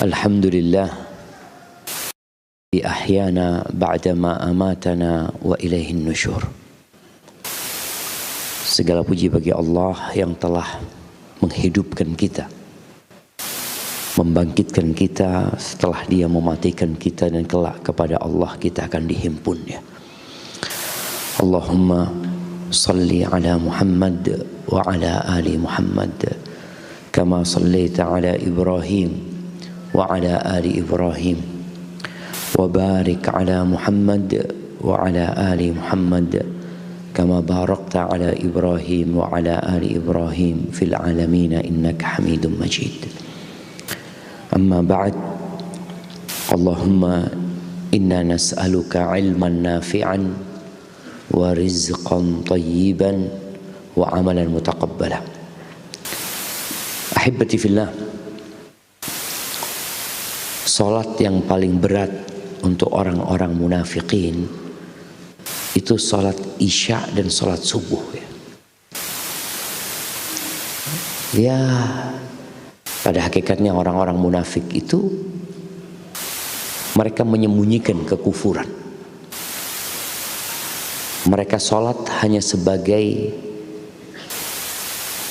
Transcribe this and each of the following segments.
Alhamdulillah ahyana ba'dama amatana wa ilaihin nusyur. Segala puji bagi Allah yang telah menghidupkan kita, membangkitkan kita setelah Dia mematikan kita, dan kelak kepada Allah kita akan dihimpun ya. Allahumma salli ala Muhammad wa ala ali Muhammad kama sallaita ala Ibrahim wa ala ali Ibrahim wa barik ala Muhammad wa ala ali Muhammad kama barakta ala Ibrahim wa ala ali Ibrahim fil alamin innaka Hamidum Majid. Amma ba'd. Allahumma inna nas'aluka ilman nafi'an wa rizqan tayyiban wa amalan mutaqabbala. Ahibbati fillah, salat yang paling berat untuk orang-orang munafikin itu salat isya dan salat subuh ya. Pada hakikatnya orang-orang munafik itu mereka menyembunyikan kekufuran. Mereka salat hanya sebagai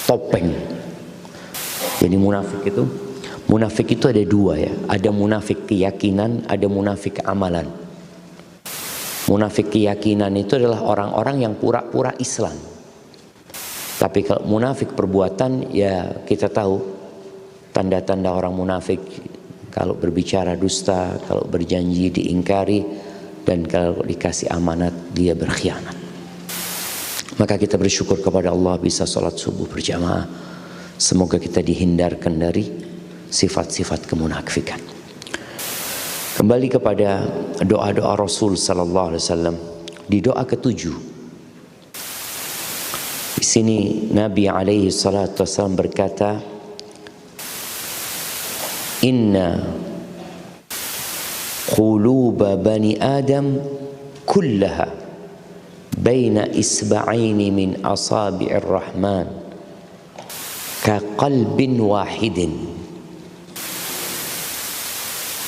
topeng. Jadi munafik itu ada dua ya. Ada munafik keyakinan, ada munafik amalan. Munafik keyakinan itu adalah orang-orang yang pura-pura Islam. Tapi kalau munafik perbuatan, ya kita tahu tanda-tanda orang munafik. Kalau berbicara dusta, kalau berjanji diingkari, dan kalau dikasih amanat dia berkhianat. Maka kita bersyukur kepada Allah bisa sholat subuh berjamaah. Semoga kita dihindarkan dari sifat-sifat kemunafikan. Kembali kepada doa-doa Rasul sallallahu alaihi wasallam. Di doa ke-7 di sini Nabi alaihi salatu wasallam berkata, inna quluba bani Adam kullaha baina isba'aini min asabi'ir rahman ka qalbin wahidin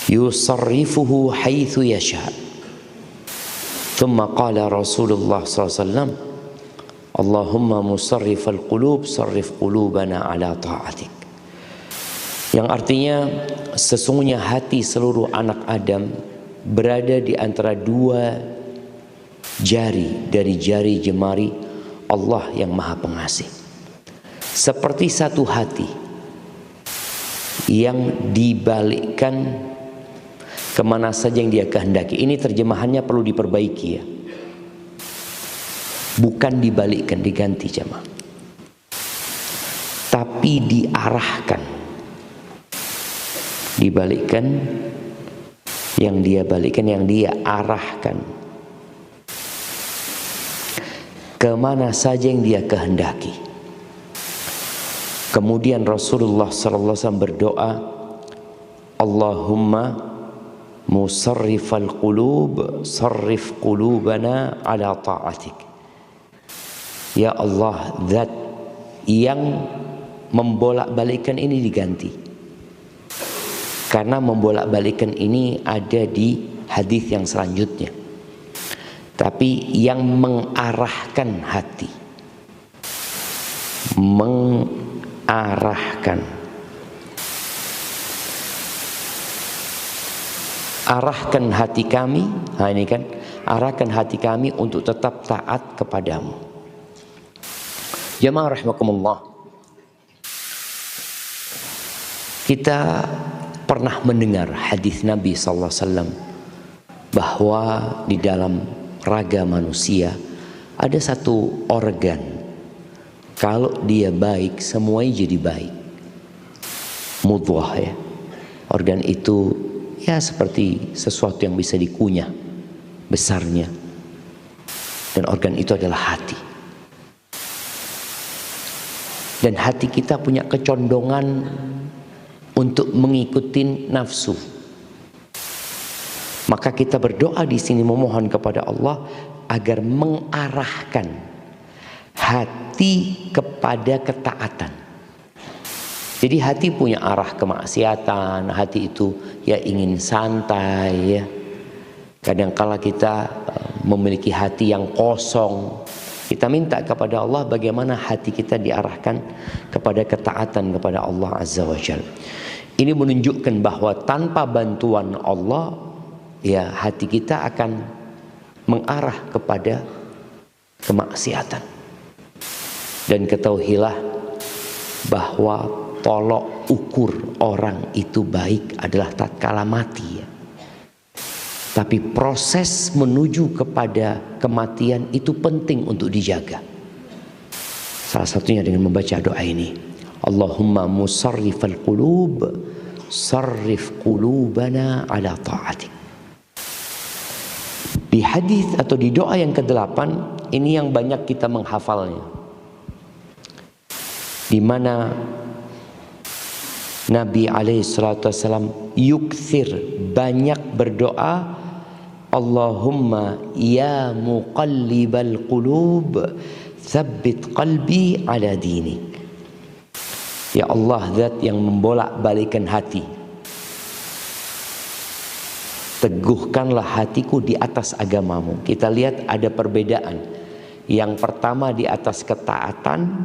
yusarrifuhu haitsu yasha. Thumma qala Rasulullah sallallahu alaihi wasallam, Allahumma musarrifal qulub sarrif qulubana ala ta'atik. Yang artinya sesungguhnya hati seluruh anak Adam berada di antara dua jari dari jari jemari Allah yang Maha Pengasih. Seperti satu hati yang dibalikkan kemana saja yang Dia kehendaki. Ini terjemahannya perlu diperbaiki ya. Bukan dibalikkan, diganti jemaah. Tapi diarahkan. Dibalikkan, yang Dia balikkan, yang Dia arahkan kemana saja yang Dia kehendaki. Kemudian Rasulullah sallallahu alaihi wasallam berdoa, Allahumma musarrifal qulub sarrif qulubana ala ta'atik. Ya Allah, zat yang membolak-balikkan ini diganti. Karena membolak-balikkan ini ada di hadis yang selanjutnya. Tapi yang mengarahkan hati, arahkan hati kami, ini kan, arahkan hati kami untuk tetap taat kepadamu. Jamaah rahimakumullah, kita pernah mendengar hadis Nabi sallallahu alaihi wasallam bahwa di dalam raga manusia ada satu organ, kalau dia baik semuanya jadi baik. Mudghah ya. Organ itu ya seperti sesuatu yang bisa dikunyah besarnya. Dan organ itu adalah hati. Dan hati kita punya kecondongan untuk mengikuti nafsu. Maka kita berdoa di sini memohon kepada Allah agar mengarahkan hati kepada ketaatan. Jadi hati punya arah kemaksiatan, hati itu ya ingin santai ya. Kadangkala kita memiliki hati yang kosong. Kita minta kepada Allah bagaimana hati kita diarahkan kepada ketaatan kepada Allah Azza wa Jalla. Ini menunjukkan bahwa tanpa bantuan Allah, ya hati kita akan mengarah kepada kemaksiatan. Dan ketahuilah bahwa tolok ukur orang itu baik adalah tatkala mati ya. Tapi proses menuju kepada kematian itu penting untuk dijaga. Salah satunya dengan membaca doa ini. Allahumma musarrifal qulub, sarrif qulubana ala ta'atik. Di hadis atau di doa yang ke-8, ini yang banyak kita menghafalnya. Di mana Nabi SAW yukthir, banyak berdoa, Allahumma ya muqallibal qulub tsabbit qalbi ala dinik. Ya Allah, zat yang membolak-balikan hati, teguhkanlah hatiku di atas agamamu. Kita lihat ada perbedaan. Yang pertama di atas ketaatan,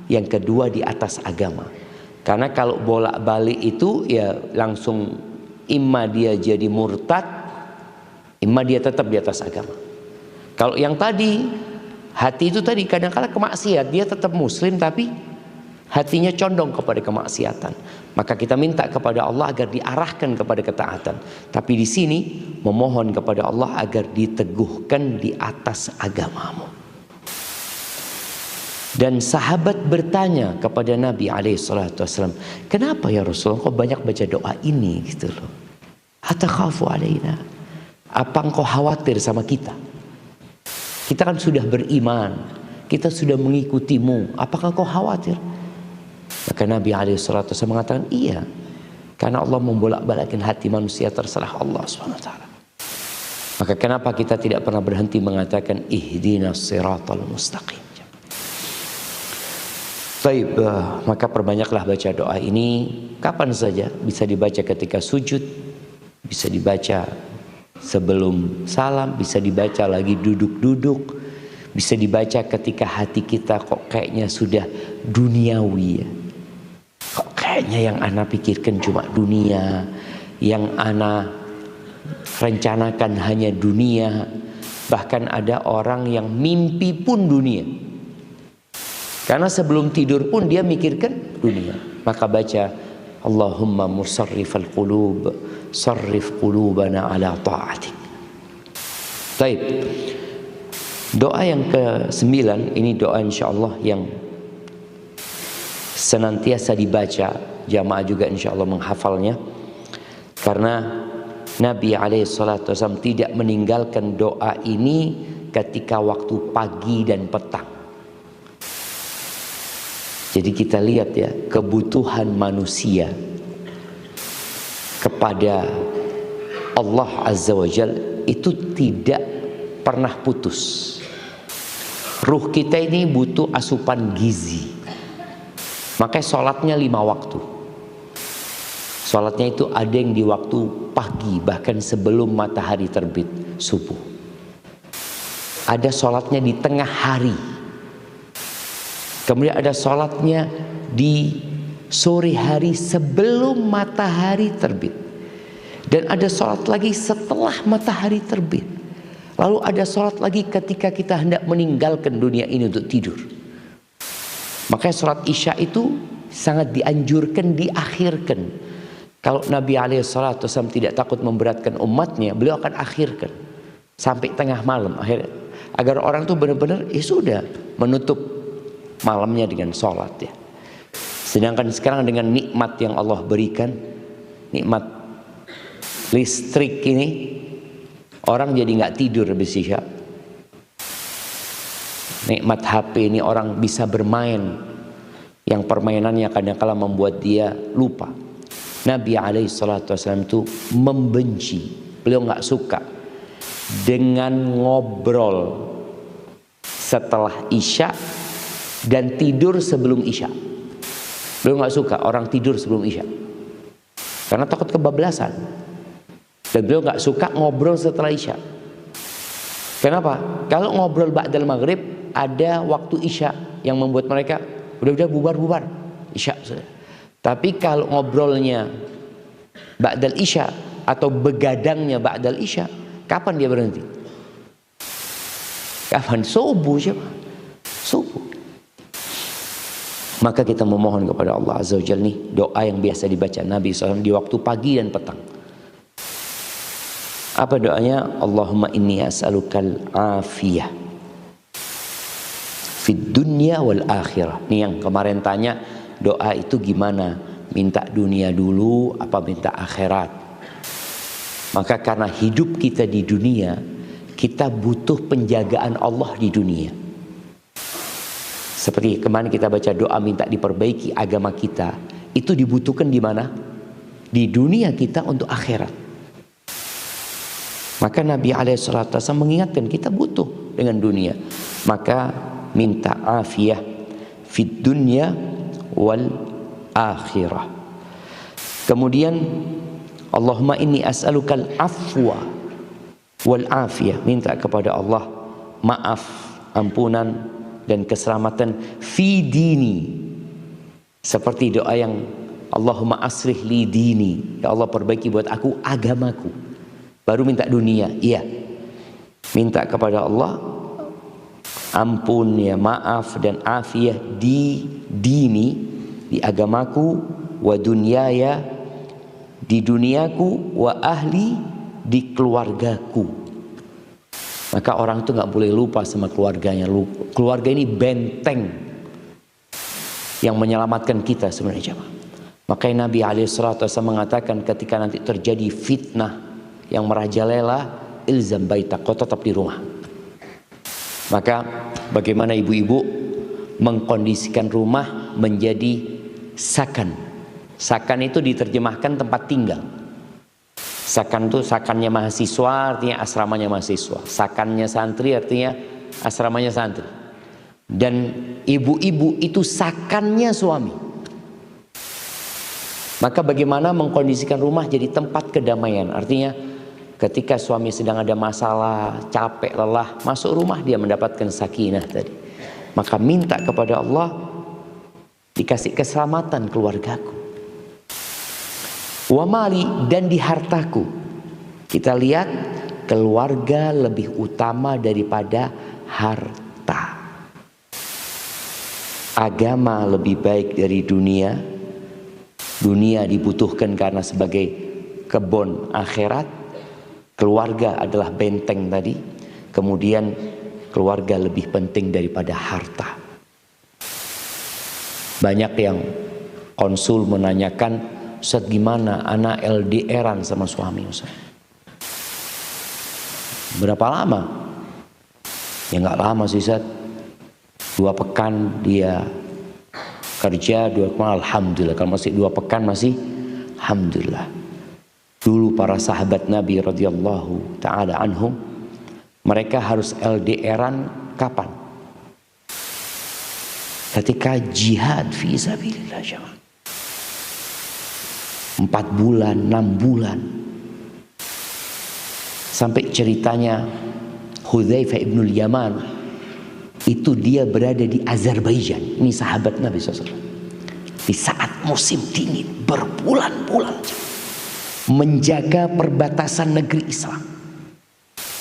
yang kedua di atas agama. Karena kalau bolak-balik itu ya langsung imma dia jadi murtad, imma dia tetap di atas agama. Kalau yang tadi, hati itu tadi kadang-kadang kemaksiat, dia tetap muslim tapi hatinya condong kepada kemaksiatan. Maka kita minta kepada Allah agar diarahkan kepada ketaatan. Tapi di sini memohon kepada Allah agar diteguhkan di atas agamamu. Dan sahabat bertanya kepada Nabi SAW, kenapa ya Rasulullah kok banyak baca doa ini gitu loh? Atakhafu alaina? Apa engkau khawatir sama kita? Kita kan sudah beriman, kita sudah mengikutimu, apakah kau khawatir? Maka Nabi SAW mengatakan, iya, karena Allah membolak-balikkan hati manusia, terserah Allah SWT. Maka kenapa kita tidak pernah berhenti mengatakan ihdinas siratal mustaqim? Baik, maka perbanyaklah baca doa ini kapan saja. Bisa dibaca ketika sujud, bisa dibaca sebelum salam, bisa dibaca lagi duduk-duduk, bisa dibaca ketika hati kita kok kayaknya sudah duniawi ya. Kok kayaknya yang ana pikirkan cuma dunia, yang ana rencanakan hanya dunia. Bahkan ada orang yang mimpi pun dunia. Karena sebelum tidur pun dia mikirkan dunia. Maka baca Allahumma musarrifal qulub, sarrif qulubana ala ta'atik. Baik. Doa yang ke-9, ini doa insyaallah yang senantiasa dibaca, jamaah juga insyaallah menghafalnya. Karena Nabi SAW tidak meninggalkan doa ini ketika waktu pagi dan petang. Jadi kita lihat ya, kebutuhan manusia kepada Allah Azza wa Jalla itu tidak pernah putus. Ruh kita ini butuh asupan gizi. Makanya sholatnya 5 waktu. Sholatnya itu ada yang di waktu pagi, bahkan sebelum matahari terbit, subuh. Ada sholatnya di tengah hari. Kemudian ada sholatnya di sore hari sebelum matahari terbit. Dan ada sholat lagi setelah matahari terbit. Lalu ada sholat lagi ketika kita hendak meninggalkan dunia ini untuk tidur. Makanya sholat isya itu sangat dianjurkan diakhirkan. Kalau Nabi SAW tidak takut memberatkan umatnya, beliau akan akhirkan sampai tengah malam. Akhirnya, agar orang itu benar-benar sudah menutup malamnya dengan sholat ya. Sedangkan sekarang dengan nikmat yang Allah berikan, nikmat listrik ini, orang jadi nggak tidur habis isya. Nikmat HP ini orang bisa bermain, yang permainannya kadang-kala membuat dia lupa. Nabi SAW itu membenci, beliau nggak suka dengan ngobrol setelah isya dan tidur sebelum isya. Beliau nggak suka orang tidur sebelum Isya karena takut kebablasan. Dan beliau nggak suka ngobrol setelah Isya. Kenapa? Kalau ngobrol ba'dal maghrib ada waktu Isya yang membuat mereka udah bubar Isya. Tapi kalau ngobrolnya ba'dal Isya atau begadangnya ba'dal Isya, kapan dia berhenti? Kapan? Subuh siapa? Subuh. Maka kita memohon kepada Allah Azza wa Jalla nih, doa yang biasa dibaca Nabi SAW di waktu pagi dan petang. Apa doanya? Allahumma inni as'alukal afiyah fid dunya wal akhirah. Nih yang kemarin tanya, doa itu gimana? Minta dunia dulu apa minta akhirat? Maka karena hidup kita di dunia, kita butuh penjagaan Allah di dunia. Seperti kemarin kita baca doa minta diperbaiki agama kita, itu dibutuhkan di mana? Di dunia kita untuk akhirat. Maka Nabi SAW mengingatkan kita butuh dengan dunia. Maka minta afiyah fid dunya wal akhirah. Kemudian Allahumma inni as'alukal afwa wal afiyah. Minta kepada Allah maaf, ampunan dan keselamatan fi dini. Seperti doa yang Allahumma aslih li dini, ya Allah perbaiki buat aku agamaku. Baru minta dunia. Iya, minta kepada Allah ampun, ya maaf dan afiyah di dini, di agamaku, wa dunyaya, di duniaku, wa ahli, di keluargaku. Maka orang itu nggak boleh lupa sama keluarganya. Keluarga ini benteng yang menyelamatkan kita sebenarnya, jemaah. Makanya Nabi SAW mengatakan ketika nanti terjadi fitnah yang merajalela, ilzam baitak, kau tetap di rumah. Maka bagaimana ibu-ibu mengkondisikan rumah menjadi sakan. Sakan itu diterjemahkan tempat tinggal. Sakan itu sakannya mahasiswa artinya asramanya mahasiswa. Sakannya santri artinya asramanya santri. Dan ibu-ibu itu sakannya suami. Maka bagaimana mengkondisikan rumah jadi tempat kedamaian. Artinya ketika suami sedang ada masalah, capek, lelah, masuk rumah dia mendapatkan sakinah tadi. Maka minta kepada Allah dikasih keselamatan keluargaku. Wa mali, dan di hartaku. Kita lihat keluarga lebih utama daripada harta. Agama lebih baik dari dunia. Dunia dibutuhkan karena sebagai kebun akhirat. Keluarga adalah benteng tadi. Kemudian keluarga lebih penting daripada harta. Banyak yang konsul menanyakan, Ustaz gimana anak LDRan sama suami Ustaz? Berapa lama? Ya nggak lama sih Ustaz. 2 pekan dia kerja, 2 pekan alhamdulillah. Kalau masih 2 pekan masih alhamdulillah. Dulu para sahabat Nabi radhiyallahu taala anhum, mereka harus LDRan kapan? Ketika jihad fi sabilillah, jemaah. 4 bulan, 6 bulan. Sampai ceritanya Hudzaifah ibnul Yaman, itu dia berada di Azerbaijan. Ini sahabat Nabi SAW. Di saat musim dingin, berbulan-bulan menjaga perbatasan negeri Islam.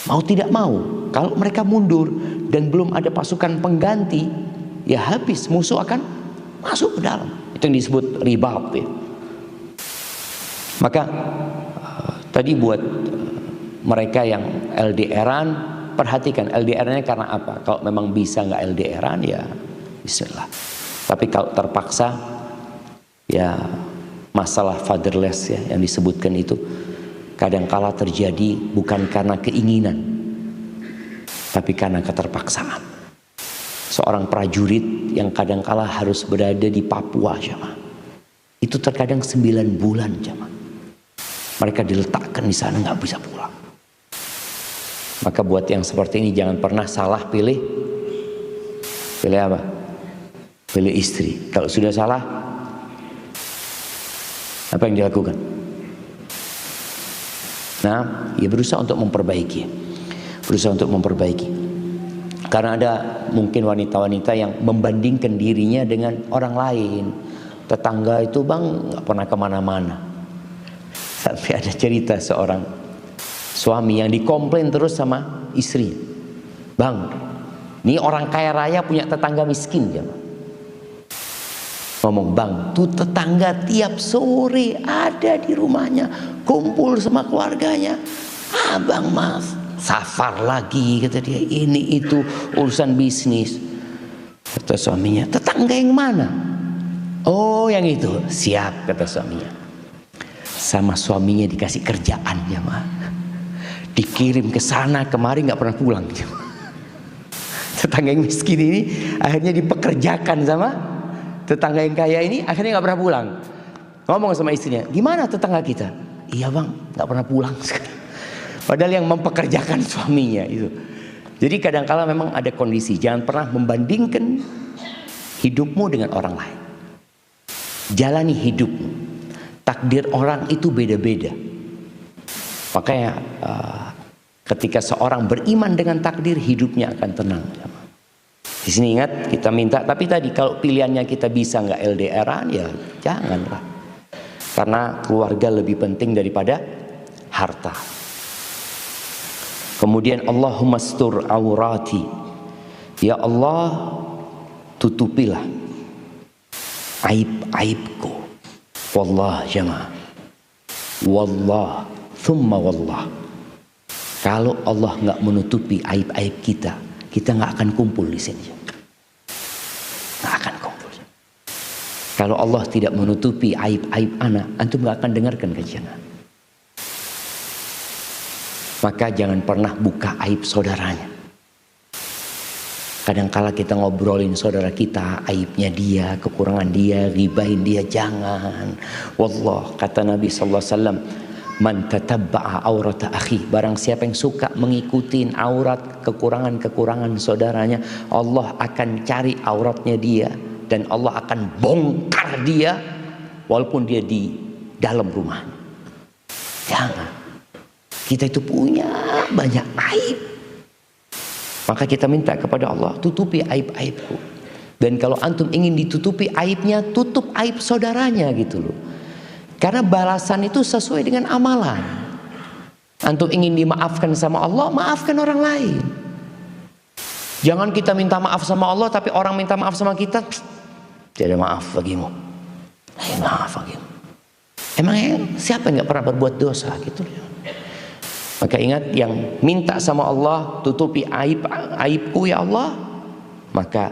Mau tidak mau, kalau mereka mundur dan belum ada pasukan pengganti, ya habis, musuh akan masuk ke dalam. Itu yang disebut ribat ya. Maka tadi buat mereka yang LDRan, perhatikan LDRnya karena apa? Kalau memang bisa nggak LDRan ya bismillah. Tapi kalau terpaksa ya masalah fatherless ya yang disebutkan itu kadangkala terjadi bukan karena keinginan tapi karena keterpaksaan. Seorang prajurit yang kadangkala harus berada di Papua, jemaah. Itu terkadang 9 bulan, jemaah. Mereka diletakkan di sana nggak bisa pulang. Maka buat yang seperti ini jangan pernah salah pilih apa? Pilih istri. Kalau sudah salah Apa yang dilakukan? Nah, ia berusaha untuk memperbaiki. Karena ada mungkin wanita-wanita yang membandingkan dirinya dengan orang lain. Tetangga itu bang nggak pernah kemana-mana. Sampai ada cerita seorang suami yang dikomplain terus sama istri. Bang, ini orang kaya raya punya tetangga miskin ya. Ngomong, bang, tuh tetangga tiap sore ada di rumahnya, kumpul sama keluarganya. Abang mas, safar lagi, kata dia, ini itu urusan bisnis. Kata suaminya, tetangga yang mana? Oh yang itu, siap, kata suaminya. Sama suaminya dikasih kerjaan ya mah, dikirim ke sana kemari nggak pernah pulang. Tetangga yang miskin ini akhirnya dipekerjakan sama tetangga yang kaya ini, akhirnya nggak pernah pulang. Ngomong sama istrinya, gimana tetangga kita? Iya bang, nggak pernah pulang. Padahal yang mempekerjakan suaminya itu. Jadi kadang-kala memang ada kondisi, jangan pernah membandingkan hidupmu dengan orang lain. Jalani hidupmu. Takdir orang itu beda-beda. Makanya ketika seorang beriman dengan takdir, hidupnya akan tenang. Di sini ingat, kita minta, tapi tadi kalau pilihannya kita bisa nggak LDRan, ya janganlah. Karena keluarga lebih penting daripada harta. Kemudian Allahumma stur aurati. Ya Allah, tutupilah aib-aibku. Wallah jamaah. Wallah, thumma wallah. Kalau Allah nggak menutupi aib-aib kita nggak akan kumpul di sini. Nggak akan kumpul. Kalau Allah tidak menutupi aib-aib anak, antum nggak akan dengarkan kajian. Maka jangan pernah buka aib saudaranya. Kadang-kala kita ngobrolin saudara kita, aibnya dia, kekurangan dia, ribahin dia, jangan. Wallah, kata Nabi sallallahu alaihi wasallam, man tatabba'a aurata akhi, barang siapa yang suka mengikuti aurat kekurangan-kekurangan saudaranya, Allah akan cari auratnya dia dan Allah akan bongkar dia walaupun dia di dalam rumahnya. Jangan. Kita itu punya banyak aib. Maka kita minta kepada Allah, tutupi aib-aibku. Dan kalau antum ingin ditutupi aibnya, tutup aib saudaranya gitu loh. Karena balasan itu sesuai dengan amalan. Antum ingin dimaafkan sama Allah, maafkan orang lain. Jangan kita minta maaf sama Allah, tapi orang minta maaf sama kita, tidak ada maaf bagimu. Maaf bagimu. Emangnya siapa yang gak pernah berbuat dosa gitu loh. Maka ingat, yang minta sama Allah, tutupi aibku ya Allah, maka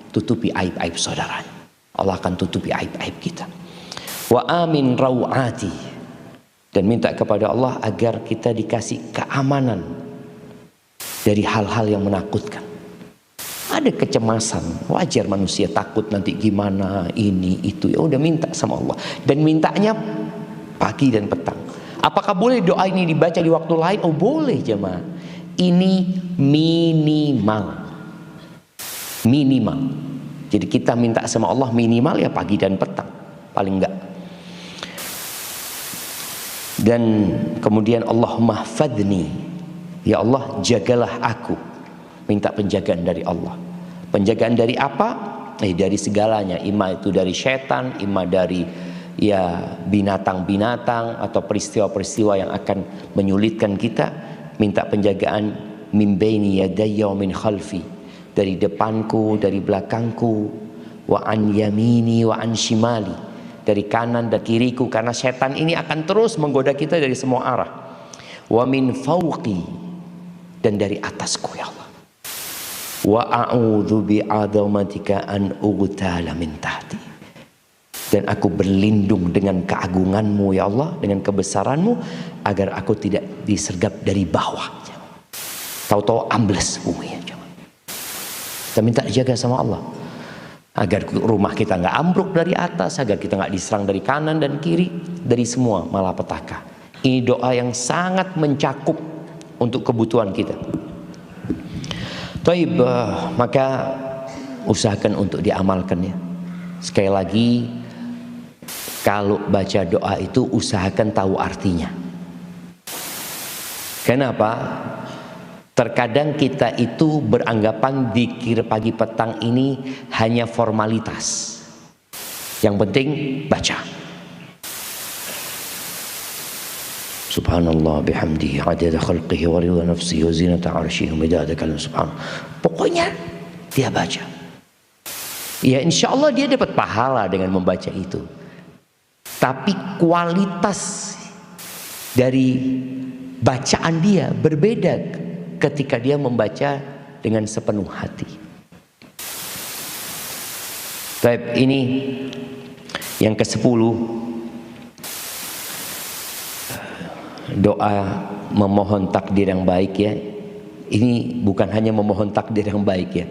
tutupi aib-aib saudaranya. Allah akan tutupi aib-aib kita. Wa amin rawati, dan minta kepada Allah agar kita dikasih keamanan dari hal-hal yang menakutkan. Ada kecemasan, wajar manusia takut nanti gimana ini itu, ya udah minta sama Allah, dan mintanya pagi dan petang. Apakah boleh doa ini dibaca di waktu lain? Oh boleh jemaah. Ini minimal. Jadi kita minta sama Allah minimal ya pagi dan petang, paling enggak. Dan kemudian Allahumma hfadni, ya Allah jagalah aku. Minta penjagaan dari Allah. Penjagaan dari apa? Dari segalanya. Ima itu dari setan, ima dari ya binatang-binatang atau peristiwa-peristiwa yang akan menyulitkan kita. Minta penjagaan min baini yadayya wa min khalfi, dari depanku, dari belakangku, wa an yamini wa an shimali, dari kanan dan kiriku, karena setan ini akan terus menggoda kita dari semua arah. Wa min fauqi, dan dari atasku ya Allah. Wa a'udzu bi'adzamatika an ughtala min tahti, dan aku berlindung dengan keagunganmu ya Allah, dengan kebesaranmu, agar aku tidak disergap dari bawah. Tahu-tahu ambles bumi ya. Kita minta jaga sama Allah agar rumah kita nggak ambruk dari atas, agar kita nggak diserang dari kanan dan kiri, dari semua malapetaka. Ini doa yang sangat mencakup untuk kebutuhan kita. Taib, maka usahakan untuk diamalkan ya. Sekali lagi, Kalau baca doa itu usahakan tahu artinya. Kenapa? Terkadang kita itu beranggapan zikir pagi petang ini hanya formalitas. Yang penting baca. Subhanallah bihamdihi adada khalqihi wa ridha nafsihi wa zinata arsyihi midada kalam subhanallah. Pokoknya dia baca. Ya insya Allah dia dapat pahala dengan membaca itu. Tapi kualitas dari bacaan dia berbeda ketika dia membaca dengan sepenuh hati. Baik, ini yang ke-10, doa memohon takdir yang baik ya. Ini bukan hanya memohon takdir yang baik ya.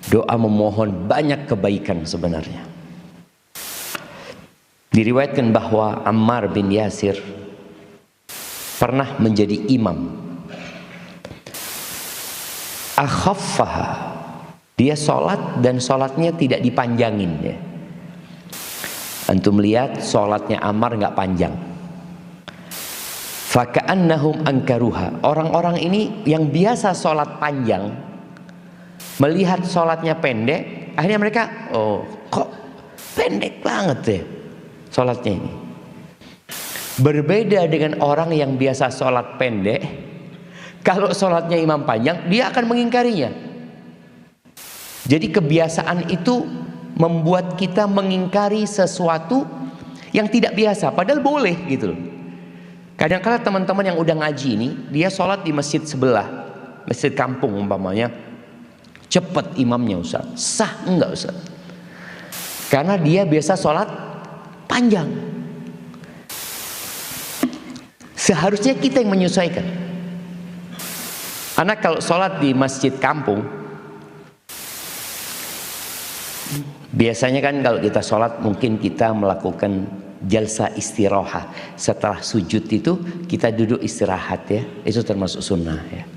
Doa memohon banyak kebaikan sebenarnya. Diriwayatkan bahwa Ammar bin Yasir pernah menjadi imam. Akhaffaha, dia sholat dan sholatnya tidak dipanjangin ya. Antum lihat sholatnya Ammar nggak panjang. Faka'annahum angkaruha, orang-orang ini yang biasa sholat panjang melihat sholatnya pendek, akhirnya mereka, oh kok pendek banget ya sholatnya ini. Berbeda dengan orang yang biasa sholat pendek, kalau sholatnya imam panjang dia akan mengingkarinya. Jadi kebiasaan itu membuat kita mengingkari sesuatu yang tidak biasa, padahal boleh gitu loh. Kadang-kadang teman-teman yang udah ngaji ini, dia sholat di masjid sebelah, masjid kampung umpamanya, cepat imamnya Ustaz, sah enggak Ustaz? Karena dia biasa sholat panjang. Seharusnya kita yang menyesuaikan. Anak kalau sholat di masjid kampung, biasanya kan kalau kita sholat mungkin kita melakukan jalsa istirahat. Setelah sujud itu kita duduk istirahat ya, itu termasuk sunnah ya.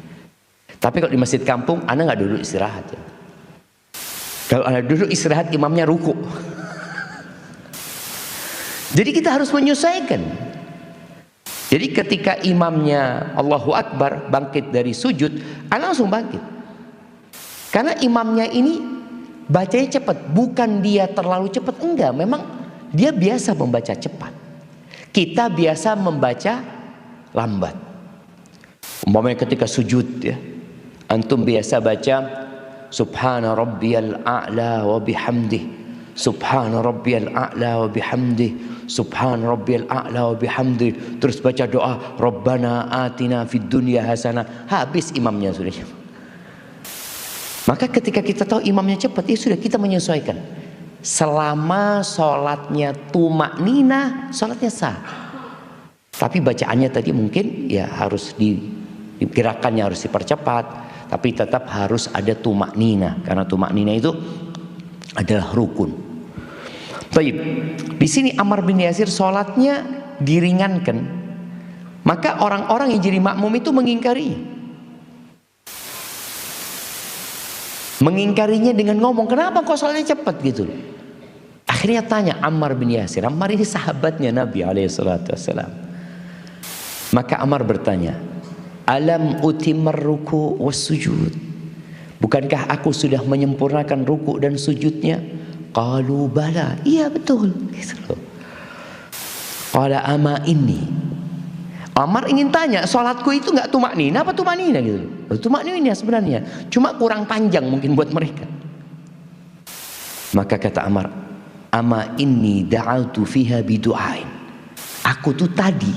Tapi kalau di masjid kampung, anak nggak duduk istirahat ya. Kalau anak duduk istirahat, imamnya ruku. Jadi kita harus menyesuaikan. Jadi ketika imamnya Allahu Akbar bangkit dari sujud, anak langsung bangkit. Karena imamnya ini bacanya cepat, bukan dia terlalu cepat, enggak, memang dia biasa membaca cepat. Kita biasa membaca lambat. Umpamanya ketika sujud ya, antum biasa baca Subhana rabbiyal a'la wa bihamdih, Subhana rabbiyal a'la wa bihamdih, Subhana rabbiyal a'la wa bihamdih. Terus baca doa Rabbana atina fid dunya hasanah. Habis imamnya sudah. Maka ketika kita tahu imamnya cepat, ya sudah, kita menyesuaikan. Selama sholatnya tumakninah, sholatnya sah. Tapi bacaannya tadi mungkin ya harus gerakannya harus dipercepat, tapi tetap harus ada tumakninah, karena tumakninah itu adalah rukun. Baik, di sini Ammar bin Yasir sholatnya diringankan, maka orang-orang yang jadi makmum itu mengingkarinya dengan ngomong, kenapa kok sholatnya cepat gitu. Akhirnya tanya Ammar bin Yasir, Ammar ini sahabatnya Nabi SAW. Maka Ammar bertanya, alam utimar ruku was sujud, bukankah aku sudah menyempurnakan ruku dan sujudnya? Qalu bala, iya betul. Qala ama ini, Ammar ingin tanya, sholatku itu nggak tumakninah apa tumakninah gitu? Tumakninah sebenarnya, cuma kurang panjang mungkin buat mereka. Maka kata Ammar, ama inni da'altu fiha bidu'ain. Aku tuh tadi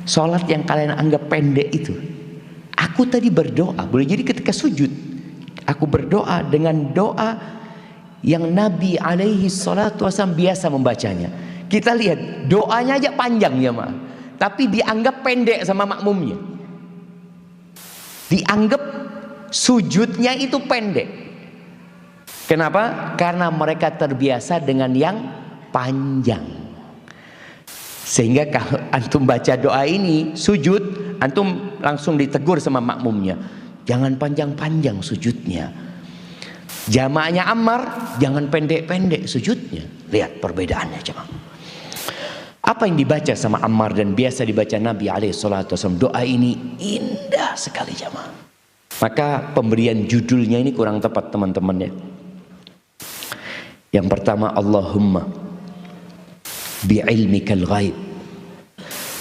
sholat yang kalian anggap pendek itu, aku tadi berdoa. Boleh jadi ketika sujud aku berdoa dengan doa yang Nabi alaihi salatu wasallam biasa membacanya. Kita lihat doanya aja panjang ya ma, tapi dianggap pendek sama makmumnya. Dianggap sujudnya itu pendek. Kenapa? Karena mereka terbiasa dengan yang panjang. Sehingga kalau antum baca doa ini sujud, antum langsung ditegur sama makmumnya, jangan panjang-panjang sujudnya. Jamaahnya Ammar jangan pendek-pendek sujudnya. Lihat perbedaannya jemaah. Apa yang dibaca sama Ammar dan biasa dibaca Nabi SAW, doa ini indah sekali jamaah. Maka pemberian judulnya ini kurang tepat teman-teman ya. Yang pertama, Allahumma bi'ilmikal ghaib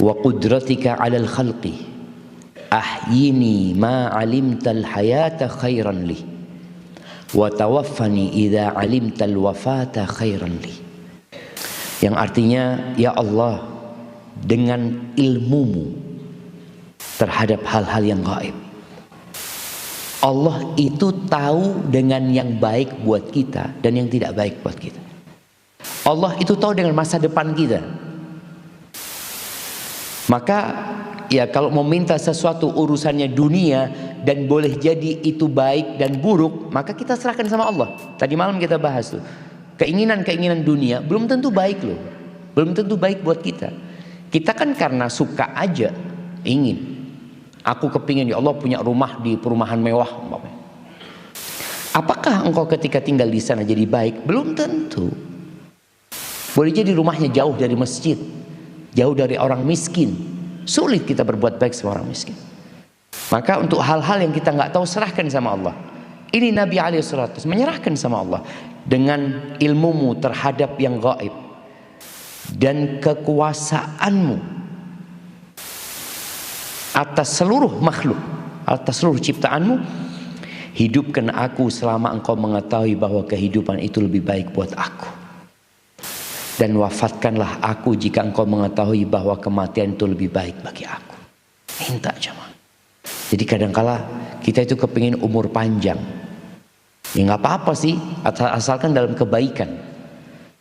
wa qudratika 'alal khalqi ahyini ma 'alimtal hayata khairan li wa tawaffani idza 'alimtal wafata khairan li. Yang artinya, ya Allah, dengan ilmumu terhadap hal-hal yang gaib, Allah itu tahu dengan yang baik buat kita dan yang tidak baik buat kita. Allah itu tahu dengan masa depan kita. Maka ya kalau mau minta sesuatu urusannya dunia dan boleh jadi itu baik dan buruk, maka kita serahkan sama Allah. Tadi malam kita bahas tuh. Keinginan-keinginan dunia belum tentu baik loh. Belum tentu baik buat kita. Kita kan karena suka aja ingin. Aku kepingin ya Allah punya rumah di perumahan mewah. Apakah engkau ketika tinggal di sana jadi baik? Belum tentu. Boleh jadi rumahnya jauh dari masjid, jauh dari orang miskin. Sulit kita berbuat baik sama orang miskin. Maka untuk hal-hal yang kita nggak tahu, serahkan sama Allah. Ini Nabi SAW menyerahkan sama Allah. Dengan ilmumu terhadap yang gaib dan kekuasaanmu atas seluruh makhluk, atas seluruh ciptaanmu, hidupkan aku selama engkau mengetahui bahwa kehidupan itu lebih baik buat aku, dan wafatkanlah aku jika engkau mengetahui bahwa kematian itu lebih baik bagi aku. Minta jemaah. Jadi kadangkala kita itu kepingin umur panjang. Ya nggak apa-apa sih, asalkan dalam kebaikan.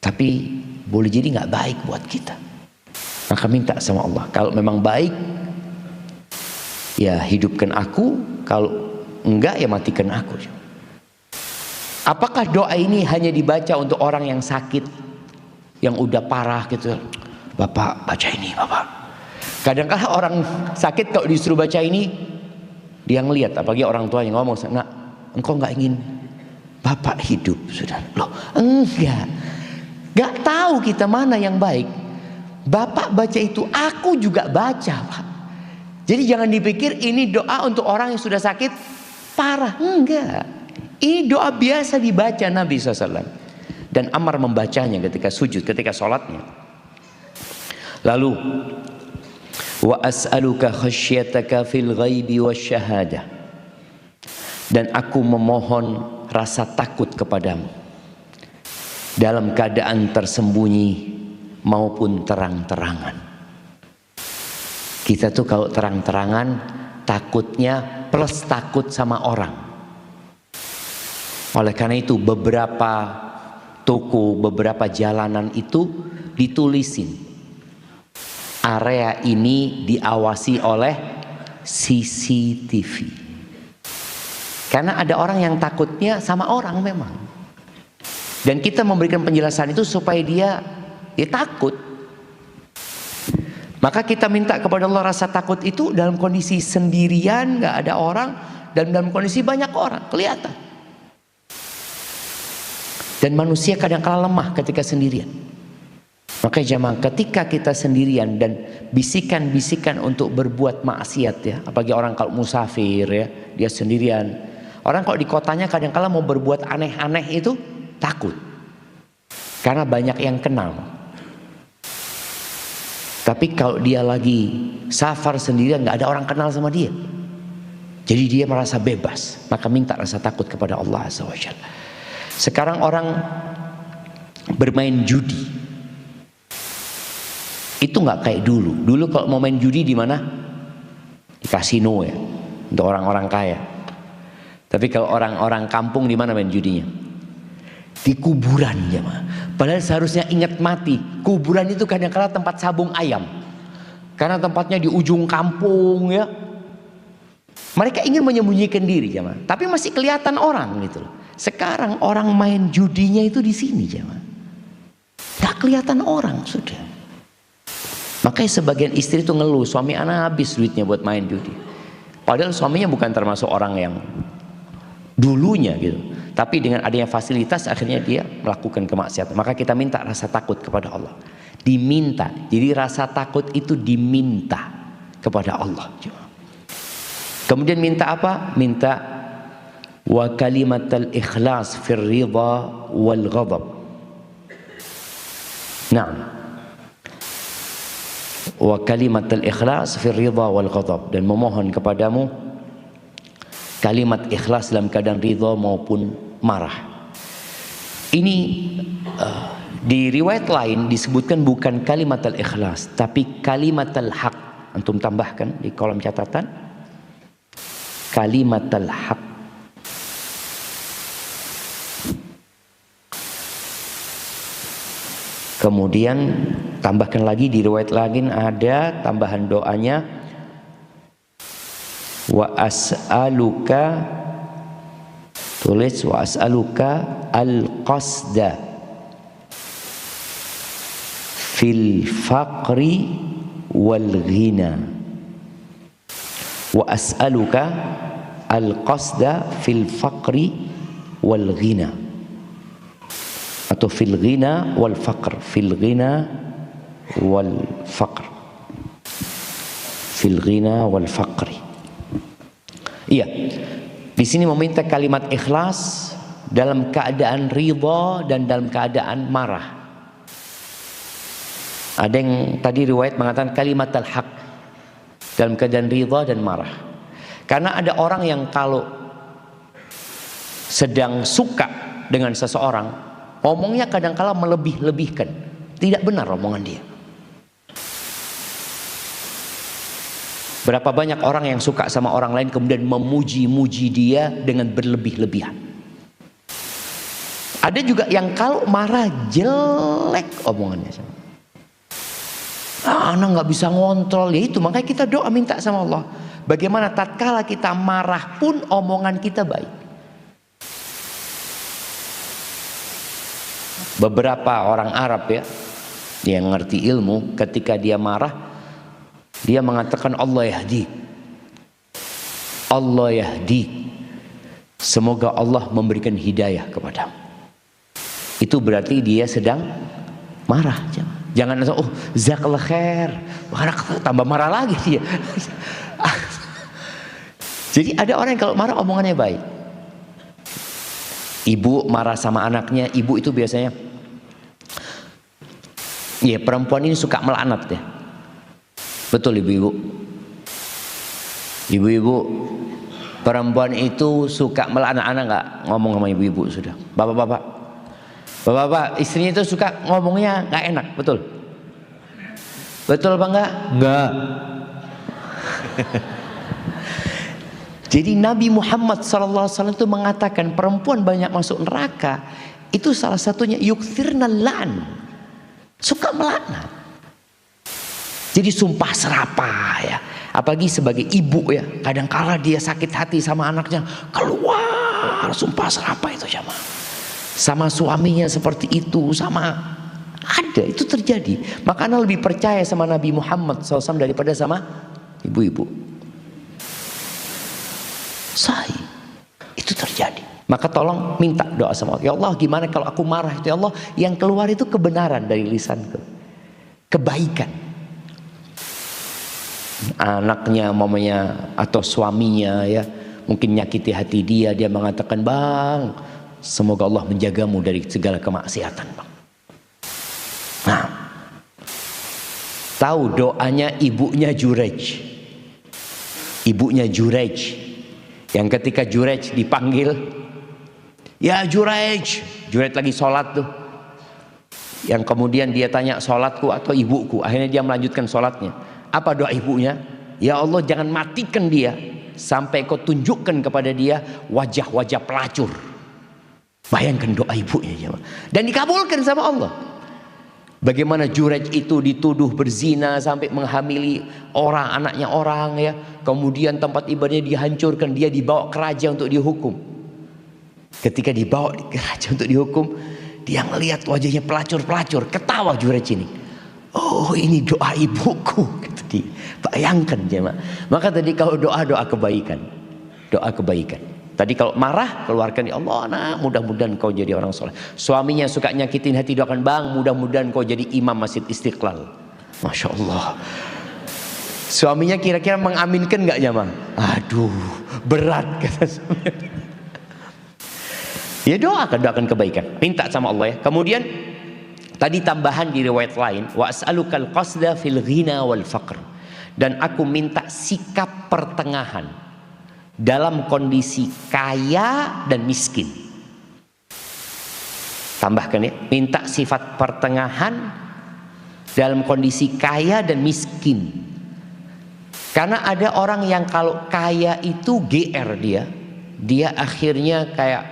Tapi boleh jadi nggak baik buat kita. Maka minta sama Allah, kalau memang baik, ya hidupkan aku. Kalau enggak, ya matikan aku. Apakah doa ini hanya dibaca untuk orang yang sakit, yang udah parah gitu? Bapak baca ini, Bapak. Kadang-kadang orang sakit kalau disuruh baca ini, dia ngelihat, apalagi orang tua yang ngomong, nak, engkau nggak ingin Bapak hidup, sudah. Loh, enggak. Gak tahu kita mana yang baik. Bapak baca itu, aku juga baca, Pak. Jadi jangan dipikir ini doa untuk orang yang sudah sakit parah. Enggak. Ini doa biasa dibaca Nabi SAW. Dan Ammar membacanya ketika sujud, ketika sholatnya. Lalu, wa as'aluka khasyataka fil ghaibi wasyahadah. Dan aku memohon rasa takut kepadamu dalam keadaan tersembunyi maupun terang-terangan. Kita tuh kalau terang-terangan takutnya plus takut sama orang. Oleh karena itu beberapa toko, beberapa jalanan itu ditulisin, area ini diawasi oleh CCTV. Karena ada orang yang takutnya sama orang memang. Dan kita memberikan penjelasan itu supaya dia takut. Maka kita minta kepada Allah rasa takut itu dalam kondisi sendirian, gak ada orang, dan dalam kondisi banyak orang, kelihatan. Dan manusia kadang-kala lemah ketika sendirian. Maka jemaah, ketika kita sendirian dan bisikan-bisikan untuk berbuat maksiat ya, apalagi orang kalau musafir ya, dia sendirian. Orang kalau di kotanya kadang-kala mau berbuat aneh-aneh itu takut. Karena banyak yang kenal. Tapi kalau dia lagi safar sendirian, gak ada orang kenal sama dia. Jadi dia merasa bebas. Maka minta rasa takut kepada Allah Azza wa Jalla. Sekarang orang bermain judi. Itu gak kayak dulu. Dulu kalau mau main judi di mana? Di kasino ya. Untuk orang-orang kaya. Tapi kalau orang-orang kampung di mana main judinya? Di kuburan ya, Ma. Padahal seharusnya ingat mati. Kuburan itu kadang-kala tempat sabung ayam. Karena tempatnya di ujung kampung ya. Mereka ingin menyembunyikan diri ya, Ma. Tapi masih kelihatan orang gitu loh. Sekarang orang main judinya itu di sini ya, Ma. Gak kelihatan orang sudah. Makanya sebagian istri itu ngeluh, suami anak habis duitnya buat main judi. Padahal suaminya bukan termasuk orang yang dulunya gitu, tapi dengan adanya fasilitas akhirnya dia melakukan kemaksiatan. Maka kita minta rasa takut kepada Allah. Diminta. Jadi rasa takut itu diminta kepada Allah. Kemudian minta apa? Minta wa kalimatal ikhlas fir ridha wal ghadab. Naam. Wa kalimatal ikhlas fir ridha wal ghadab, dan memohon kepadamu kalimat ikhlas dalam keadaan ridha maupun marah. Ini di riwayat lain disebutkan bukan kalimat al-ikhlas, tapi kalimat al-haq. Antum tambahkan di kolom catatan, kalimat al-haq. Kemudian tambahkan lagi di riwayat lain ada tambahan doanya, wa as'aluka, tulis wa as'aluka al-qasda fil faqri wal ghina. Wa as'aluka al-qasda fil faqri wal ghina, atau fil ghina wal faqr, fil ghina wal faqr, fil ghina wal faqri. Iya, di sini meminta kalimat ikhlas dalam keadaan ridha dan dalam keadaan marah. Ada yang tadi riwayat mengatakan kalimat al-haq dalam keadaan ridha dan marah. Karena ada orang yang kalau sedang suka dengan seseorang, omongnya kadang-kala melebih-lebihkan. Tidak benar omongan dia. Berapa banyak orang yang suka sama orang lain kemudian memuji-muji dia dengan berlebih-lebihan. Ada juga yang kalau marah jelek omongannya. Anak nggak bisa ngontrol, ya itu makanya kita doa minta sama Allah. Bagaimana tatkala kita marah pun omongan kita baik. Beberapa orang Arab ya, yang ngerti ilmu, ketika dia marah, dia mengatakan Allah yahdi, Allah yahdi, semoga Allah memberikan hidayah kepadamu. Itu berarti dia sedang marah. Jangan langsung, oh jazakallah khair, tambah marah lagi dia. Jadi ada orang yang kalau marah omongannya baik. Ibu marah sama anaknya, ibu itu biasanya, ya perempuan ini suka melaknat ya. Betul ibu-ibu. Ibu-ibu, perempuan itu suka melaknat. Anak nggak ngomong sama ibu-ibu sudah. Bapak-bapak. Bapak-bapak, istrinya itu suka ngomongnya nggak enak, betul? Betul apa enggak? Enggak. Jadi Nabi Muhammad SAW itu mengatakan perempuan banyak masuk neraka itu salah satunya yukthirna lan, suka melaknat. Jadi sumpah serapah ya. Apalagi sebagai ibu ya, kadang-kala dia sakit hati sama anaknya, keluar sumpah serapah itu jamaah. Sama suaminya seperti itu, sama ada, itu terjadi. Maka Anda lebih percaya sama Nabi Muhammad SAW daripada sama ibu-ibu. Itu terjadi. Maka tolong minta doa sama Allah. Ya Allah, gimana kalau aku marah itu ya Allah, yang keluar itu kebenaran dari lisanku, kebaikan. Anaknya, mamanya atau suaminya ya, mungkin nyakiti hati dia, dia mengatakan, bang, semoga Allah menjagamu dari segala kemaksiatan, bang. Nah, tahu doanya ibunya Jurej. Ibunya Jurej, yang ketika Jurej dipanggil, ya Jurej, Jurej lagi sholat tuh. Yang kemudian dia tanya, sholatku atau ibuku? Akhirnya dia melanjutkan sholatnya. Apa doa ibunya? Ya Allah, jangan matikan dia sampai kau tunjukkan kepada dia wajah-wajah pelacur. Bayangkan doa ibunya ya, dan dikabulkan sama Allah. Bagaimana Jurej itu dituduh berzina sampai menghamili orang, anaknya orang ya. Kemudian tempat ibadahnya dihancurkan, dia dibawa ke raja untuk dihukum. Ketika dibawa ke raja untuk dihukum, dia melihat wajahnya pelacur-pelacur, ketawa Jurej ini. Oh, ini doa ibuku, gitu. Bayangkan jemaah. Maka tadi kalau doa kebaikan, doa kebaikan. Tadi kalau marah, keluarkan ya Allah, nah mudah-mudahan kau jadi orang soleh. Suaminya suka nyakitin hati, doakan bang, mudah-mudahan kau jadi imam masjid Istiqlal. Masya Allah. Suaminya kira-kira mengaminkan nggak jamaah? Aduh, berat kata suaminya. Ya doakan kebaikan, minta sama Allah ya. Kemudian tadi tambahan di riwayat lain, wa as'alukal qasda fil ghina wal faqr. Dan aku minta sikap pertengahan dalam kondisi kaya dan miskin. Tambahkan ya, minta sifat pertengahan dalam kondisi kaya dan miskin. Karena ada orang yang kalau kaya itu GR dia akhirnya kayak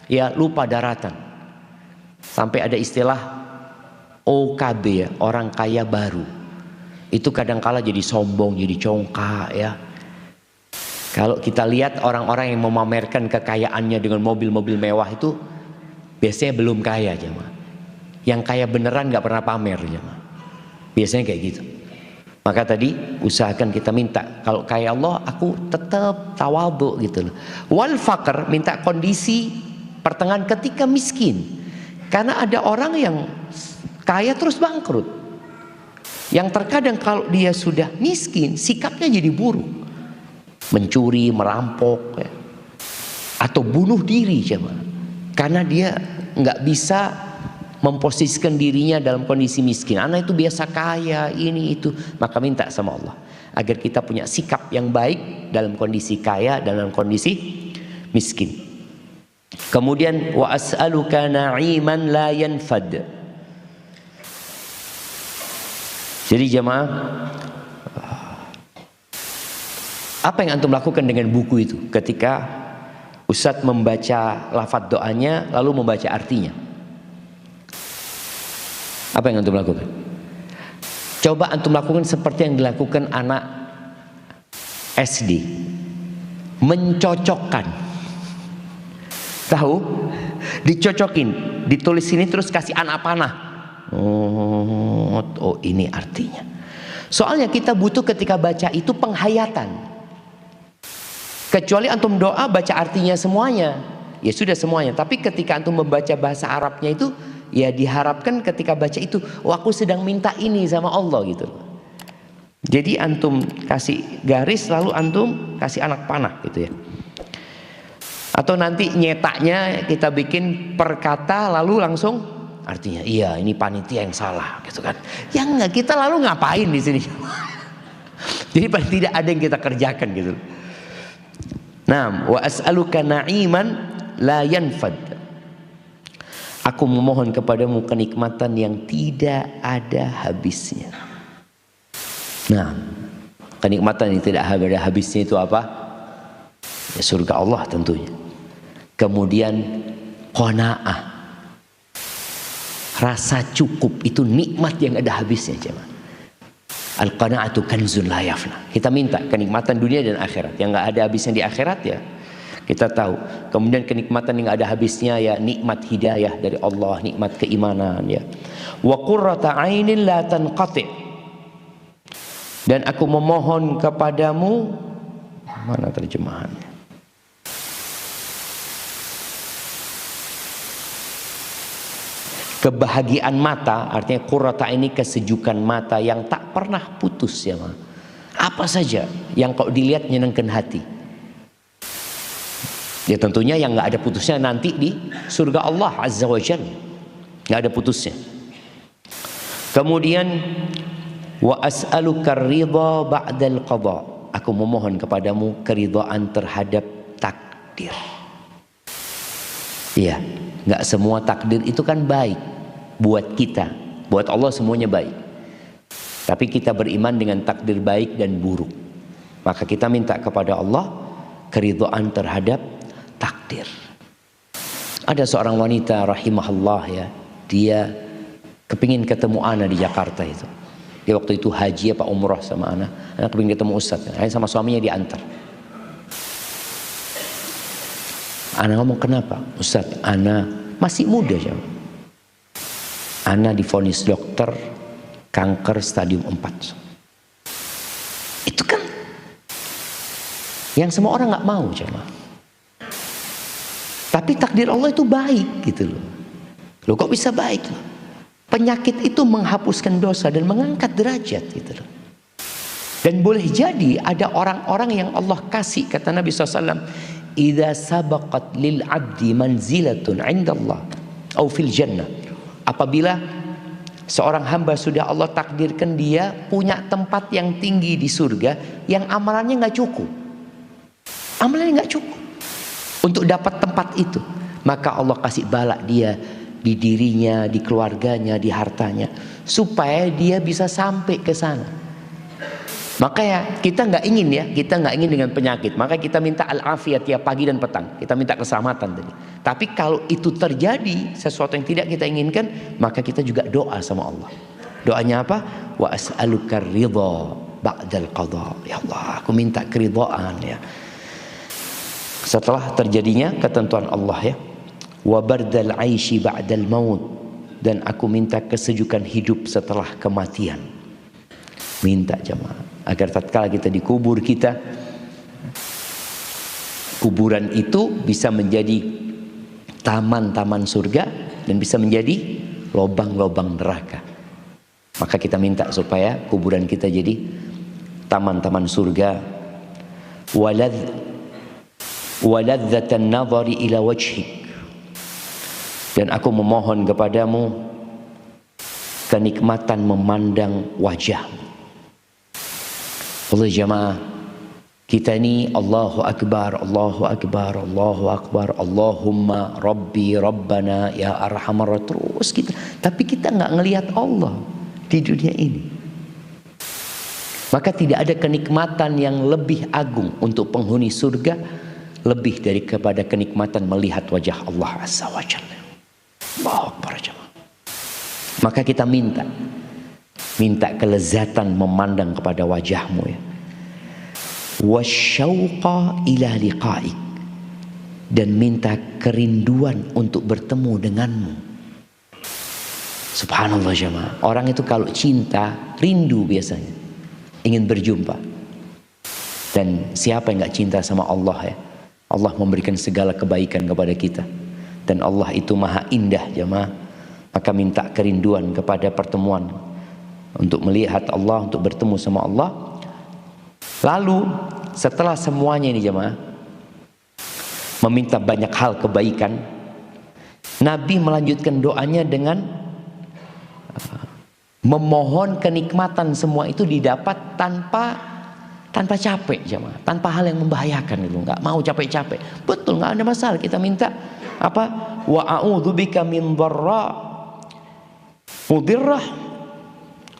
ya lupa daratan. Sampai ada istilah OKB ya, orang kaya baru. Itu kadangkala jadi sombong, jadi congkak ya. Kalau kita lihat orang-orang yang memamerkan kekayaannya dengan mobil-mobil mewah itu biasanya belum kaya jemaah. Yang kaya beneran gak pernah pamer jemaah. Biasanya kayak gitu. Maka tadi usahakan kita minta, kalau kaya Allah aku tetap tawadhu gitu loh. Wal faqr, minta kondisi pertengahan ketika miskin. Karena ada orang yang kaya terus bangkrut. Yang terkadang kalau dia sudah miskin, sikapnya jadi buruk. Mencuri, merampok ya. Atau bunuh diri jemaah. Karena dia nggak bisa memposisikan dirinya dalam kondisi miskin. Anak itu biasa kaya, ini itu. Maka minta sama Allah agar kita punya sikap yang baik dalam kondisi kaya, dalam kondisi miskin. Kemudian wa as'aluka na'iman la yanfad. Jadi jemaah, apa yang antum lakukan dengan buku itu ketika Ustadz membaca lafadz doanya lalu membaca artinya? Apa yang antum lakukan? Coba antum lakukan seperti yang dilakukan anak SD, mencocokkan. Tahu? Dicocokin, ditulis sini terus kasih anak panah. Oh ini artinya. Soalnya kita butuh ketika baca itu penghayatan. Kecuali antum doa baca artinya semuanya, ya sudah semuanya. Tapi ketika antum membaca bahasa Arabnya itu, ya diharapkan ketika baca itu, oh aku sedang minta ini sama Allah gitu. Jadi antum kasih garis lalu antum kasih anak panah gitu ya. Atau nanti nyetaknya kita bikin per kata lalu langsung artinya. Iya ini panitia yang salah gitu kan. Ya enggak, kita lalu ngapain di sini? Jadi paling tidak ada yang kita kerjakan gitu. Naam, wa as'aluka na'iman la yanfad. Aku memohon kepadamu kenikmatan yang tidak ada habisnya. Nah, kenikmatan yang tidak ada habisnya itu apa? Ya, surga Allah tentunya. Kemudian qanaah, rasa cukup itu nikmat yang ada habisnya jemaah. Al-qanaatu kanzun la yafna. Kita minta kenikmatan dunia dan akhirat yang nggak ada habisnya di akhirat ya. Kita tahu. Kemudian kenikmatan yang nggak ada habisnya ya nikmat hidayah dari Allah, nikmat keimanan ya. Wa qurrata 'ainin la tanqati'. Dan aku memohon kepadamu, mana terjemahannya? Kebahagiaan mata, artinya qurrata ini kesejukan mata yang tak pernah putus ya ma. Apa saja yang kau dilihat menyenangkan hati. Ya tentunya yang nggak ada putusnya nanti di surga Allah Azza wa Jalla, nggak ada putusnya. Kemudian wa as'aluka ridha ba'dal qada. Aku memohon kepadamu keridhaan terhadap takdir. Iya, nggak semua takdir itu kan baik buat kita, buat Allah semuanya baik. Tapi kita beriman dengan takdir baik dan buruk. Maka kita minta kepada Allah keridhaan terhadap takdir. Ada seorang wanita rahimahullah ya, dia kepingin ketemu ana di Jakarta itu. Dia waktu itu haji apa umroh sama ana kepingin ketemu Ustadz. Sama suaminya diantar. Ana ngomong kenapa? Ustadz, ana masih muda ya. Ana divonis dokter kanker stadium 4. Itu kan yang semua orang nggak mau jemaah. Tapi takdir Allah itu baik gitu loh. Loh kok bisa baik loh? Penyakit itu menghapuskan dosa dan mengangkat derajat gitu loh. Dan boleh jadi ada orang-orang yang Allah kasih, kata Nabi SAW, idza sabaqat lil abdi manzilatun 'indallah au fil jannah. Apabila seorang hamba sudah Allah takdirkan dia punya tempat yang tinggi di surga, yang amalannya nggak cukup. Amalannya nggak cukup untuk dapat tempat itu, maka Allah kasih balak dia di dirinya, di keluarganya, di hartanya, supaya dia bisa sampai ke sana. Makanya kita nggak ingin ya, kita nggak ingin dengan penyakit. Maka kita minta al-afiyat ya pagi dan petang. Kita minta keselamatan tadi. Tapi kalau itu terjadi sesuatu yang tidak kita inginkan, maka kita juga doa sama Allah. Doanya apa? Wa as'aluka ridha ba'dal qadha. Ya Allah, aku minta keridhaan ya. Setelah terjadinya ketentuan Allah ya. Wa bardal aishi ba'dal maut. Dan aku minta kesejukan hidup setelah kematian. Minta jemaah, agar tatkala kita dikubur kita, kuburan itu bisa menjadi taman-taman surga dan bisa menjadi lobang-lobang neraka. Maka kita minta supaya kuburan kita jadi taman-taman surga. Waladzatan nadhari ila wajhik. Dan aku memohon kepadamu kenikmatan memandang wajahmu. Allah jamaah, kita ini Allahu Akbar, Allahu Akbar, Allahu Akbar, Allahumma Rabbi Rabbana ya Arhamar, terus kita. Tapi kita nggak ngelihat Allah di dunia ini. Maka tidak ada kenikmatan yang lebih agung untuk penghuni surga lebih dari kepada kenikmatan melihat wajah Allah Azza wa Jalla. Allahu Akbar jamaah. Maka kita minta kelezatan memandang kepada wajahmu ya. Wasyauqa ila liqa'ik, dan minta kerinduan untuk bertemu denganmu. Subhanallah jemaah. Orang itu kalau cinta rindu biasanya, ingin berjumpa. Dan siapa yang gak cinta sama Allah ya? Allah memberikan segala kebaikan kepada kita. Dan Allah itu maha indah jemaah. Maka minta kerinduan kepada pertemuan, untuk melihat Allah, untuk bertemu sama Allah. Lalu setelah semuanya ini jemaah, meminta banyak hal kebaikan, Nabi melanjutkan doanya dengan memohon kenikmatan semua itu didapat tanpa capek jemaah, tanpa hal yang membahayakan itu, nggak mau capek-capek. Betul, nggak ada masalah kita minta apa? Wa a'udzubika min dharra mudirrah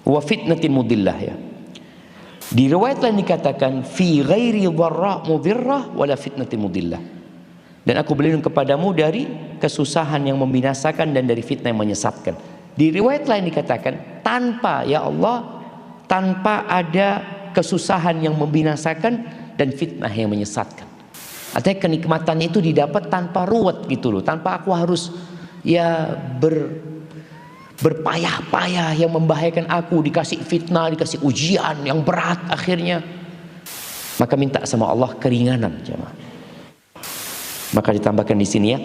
wa fitnatin mudillah ya. Di riwayat lain dikatakan fi ghairi dharra mudirrah wala fitnatin mudillah. Dan aku berlindung kepadamu dari kesusahan yang membinasakan dan dari fitnah yang menyesatkan. Di riwayat lain dikatakan tanpa ya Allah, tanpa ada kesusahan yang membinasakan dan fitnah yang menyesatkan. Artinya kenikmatan itu didapat tanpa ruwet gitu loh, tanpa aku harus ya berpayah-payah yang membahayakan aku, dikasih fitnah, dikasih ujian yang berat akhirnya. Maka minta sama Allah keringanan jemaah. Maka ditambahkan di sini ya.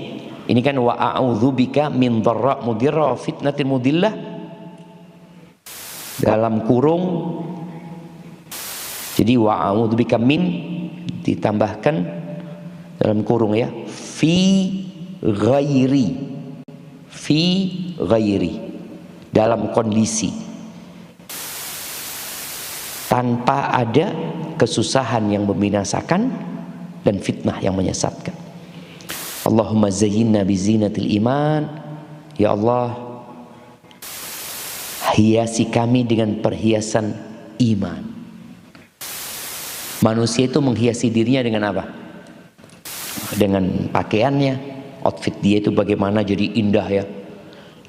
Ini kan wa a'udzubika min dharra mudirra fitnatin mudillah. Dalam kurung. Jadi wa a'udzubika min ditambahkan dalam kurung ya. Fi ghairi. Dalam kondisi tanpa ada kesusahan yang membinasakan dan fitnah yang menyesatkan. Allahumma zayyinna bizinatil iman. Ya Allah, hiasi kami dengan perhiasan iman. Manusia itu menghiasi dirinya dengan apa? Dengan pakaiannya, outfit dia itu bagaimana jadi indah ya.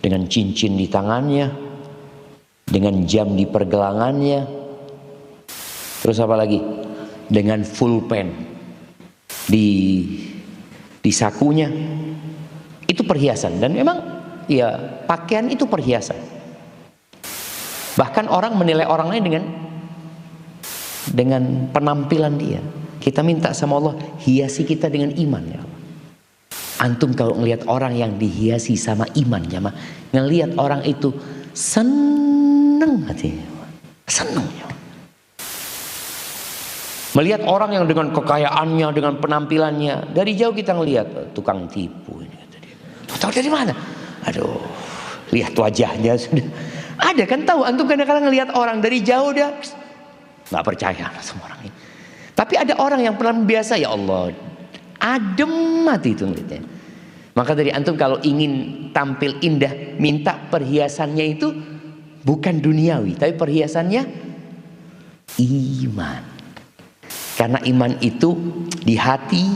Dengan cincin di tangannya, dengan jam di pergelangannya, terus apa lagi? Dengan full pen di sakunya. Itu perhiasan. Dan memang ya pakaian itu perhiasan. Bahkan orang menilai orang lain dengan penampilan dia. Kita minta sama Allah, hiasi kita dengan iman ya Allah. Antum kalau ngelihat orang yang dihiasi sama iman, ya mah, ngelihat orang itu seneng hatinya, seneng. Melihat orang yang dengan kekayaannya, dengan penampilannya, dari jauh kita ngelihat tukang tipu ini, kata dia. Tahu dari mana? Aduh, lihat wajahnya sudah. Ada kan tahu, antum kadang-kadang ngelihat orang dari jauh dia nggak percaya sama orang ini. Tapi ada orang yang pernah biasa, ya Allah, adem mati itu ngeliatnya. Maka dari antum kalau ingin tampil indah, minta perhiasannya itu bukan duniawi, tapi perhiasannya iman. Karena iman itu di hati,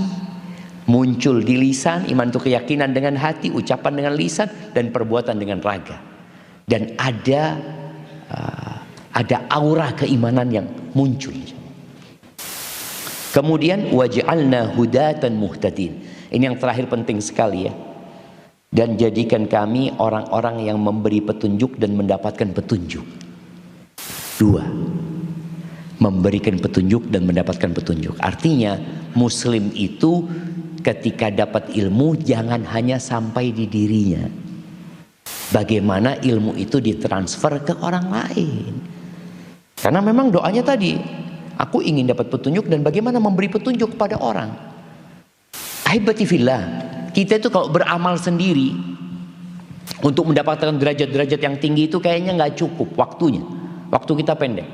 muncul di lisan. Iman itu keyakinan dengan hati, ucapan dengan lisan, dan perbuatan dengan raga. Dan ada aura keimanan yang muncul. Kemudian waj'alna hudatan muhtadin. Ini yang terakhir penting sekali ya. Dan jadikan kami orang-orang yang memberi petunjuk dan mendapatkan petunjuk. 2. Memberikan petunjuk dan mendapatkan petunjuk. Artinya muslim itu ketika dapat ilmu jangan hanya sampai di dirinya. Bagaimana ilmu itu ditransfer ke orang lain. Karena memang doanya tadi, aku ingin dapat petunjuk dan bagaimana memberi petunjuk kepada orang. Ahibati fillah, kita itu kalau beramal sendiri untuk mendapatkan derajat-derajat yang tinggi itu kayaknya nggak cukup waktunya. Waktu kita pendek.